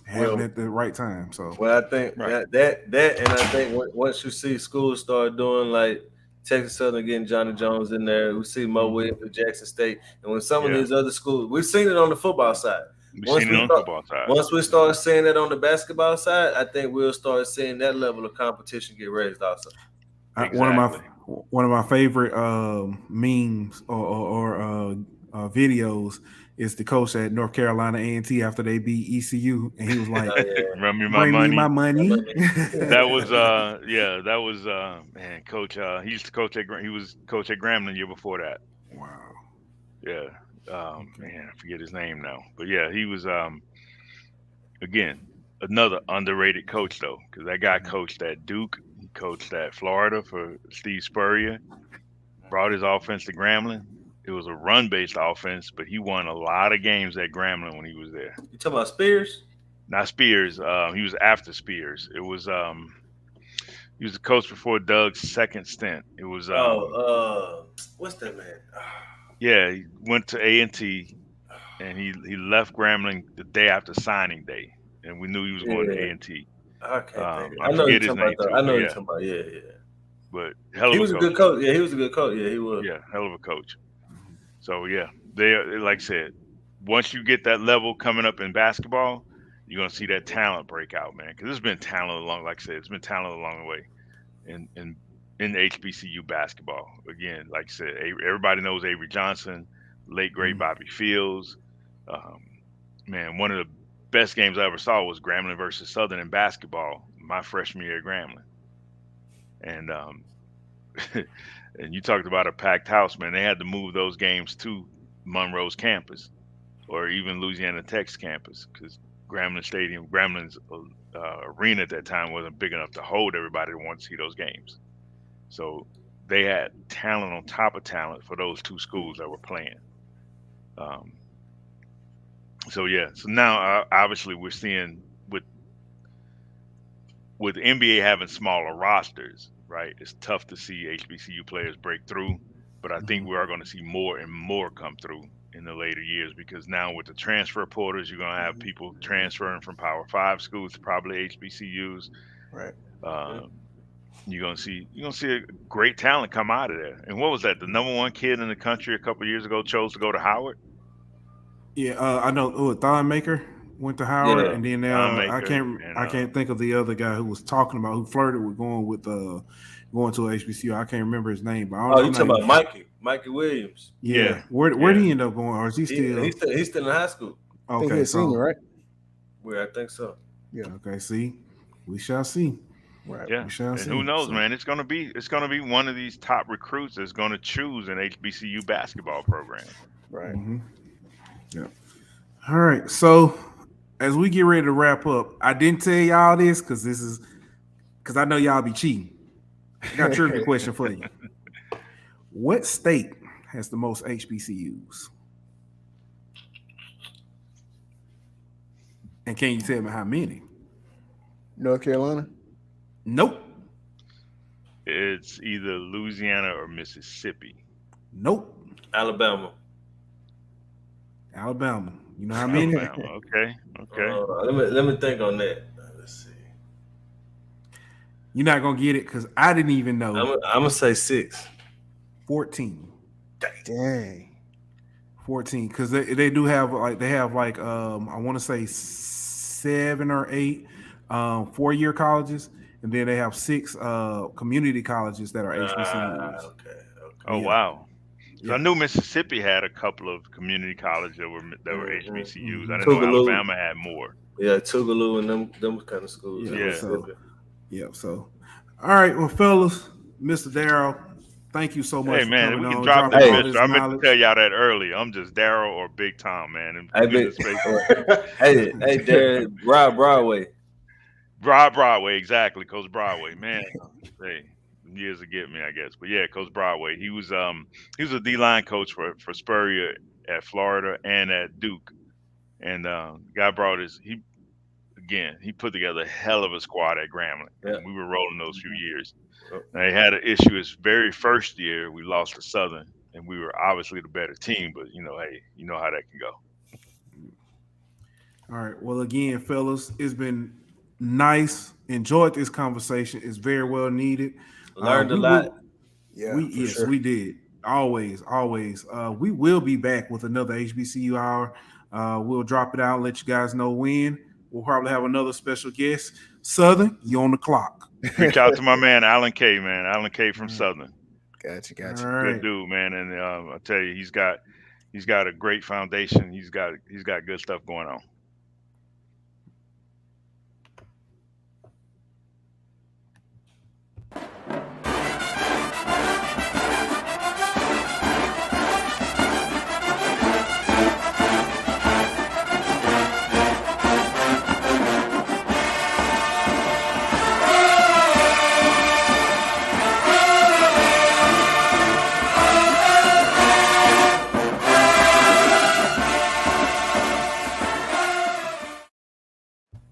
having at the right time. So, well, I think that, and I think once you see schools start doing like Texas Southern getting Johnny Jones in there, we see Mo Williams with Jackson State, and when some of these other schools, we've seen it on the football side. We've seen it on the football side. Once we start seeing that on the basketball side, I think we'll start seeing that level of competition get raised also. Exactly. One of my favorite memes or videos is the coach at North Carolina A&T after they beat ECU, and he was like, "Bring me my money." That was man, coach. He used to coach he was coach at Grambling the year before that. Wow. Yeah. Man, I forget his name now, but yeah, he was again another underrated coach though, because that guy coached at Duke, he coached at Florida for Steve Spurrier, brought his offense to Grambling. It was a run-based offense, but he won a lot of games at Grambling when he was there. You talking about Spears? Not Spears. He was after Spears. It was he was the coach before Doug's second stint. It was what's that man? Yeah, he went to A&T, and he left Grambling the day after signing day, and we knew he was going to A&T. I can't think. I forget his name too. I know you're talking about. Yeah. But hell of he was a good coach. Yeah, he was a good coach. Yeah, he was. Yeah, hell of a coach. So yeah, they like I said, once you get that level coming up in basketball, you're gonna see that talent break out, man. Because there's been talent along, like I said, it's been talent along the way, in HBCU basketball. Again, like I said, everybody knows Avery Johnson, late great Bobby Fields. Man, one of the best games I ever saw was Grambling versus Southern in basketball, my freshman year at Grambling, and and you talked about a packed house, man. They had to move those games to Monroe's campus or even Louisiana Tech's campus because Grambling Stadium, Grambling's arena at that time wasn't big enough to hold everybody that wanted to see those games. So they had talent on top of talent for those two schools that were playing. Um, so yeah, so now obviously we're seeing with NBA having smaller rosters, right? It's tough to see HBCU players break through, but I think we are going to see more and more come through in the later years because now with the transfer portals, you're going to have people transferring from Power Five schools to probably HBCUs. Right. You're gonna see a great talent come out of there. And what was that? The number one kid in the country a couple of years ago chose to go to Howard. Yeah, I know. Thon Maker went to Howard, and then I can't think of the other guy who was talking about who flirted with going to a HBCU. I can't remember his name, but you talking about Mikey Williams? Yeah. Where did he end up going, or is he still? He's still in high school. Okay, I think he's a senior, right? Well, I think so. Yeah. Okay. See, we shall see. Right. Yeah. And who knows, man? It's gonna be one of these top recruits that's gonna choose an HBCU basketball program. Right. Mm-hmm. Yeah. All right. So as we get ready to wrap up, I didn't tell y'all this because I know y'all be cheating. I got a trivia question for you. What state has the most HBCUs? And can you tell me how many? North Carolina? Nope. It's either Louisiana or Mississippi. Nope. Alabama. You know how many? Okay. Let me think on that. Let's see. You're not gonna get it because I didn't even know. I'm gonna say 6. 14. Dang. 14, because they do have I want to say 7 or 8 4-year colleges, and then they have 6 community colleges that are HBCUs. Okay. Oh wow. So I knew Mississippi had a couple of community colleges that were HBCUs. I didn't know Alabama had more. Yeah, Tougaloo and them kind of schools. So all right, well, fellas, Mr. Darrell, thank you so much. Hey man, we can on, drop that mystery. I meant to tell y'all that earlier. I'm just Darrell or Big Tom, man. Hey, Darrell, Broadway. Broadway, exactly, Coach Broadway, man. Hey, years to get me, I guess. But yeah, Coach Broadway. He was a D-line coach for Spurrier at Florida and at Duke. And guy brought he put together a hell of a squad at Grambling. Yeah. We were rolling those few years. They had an issue his very first year. We lost to Southern, and we were obviously the better team. But hey, you know how that can go. All right. Well, again, fellas, it's been nice. Enjoyed this conversation. It's very well needed. Learned a lot. We did. Always. We will be back with another HBCU hour. We'll drop it out and let you guys know when. We'll probably have another special guest. Southern, you on the clock. Reach out to my man Alan K. Man, Alan K. from Southern. Gotcha. Right. Good dude, man. And I tell you, he's got a great foundation. He's got good stuff going on.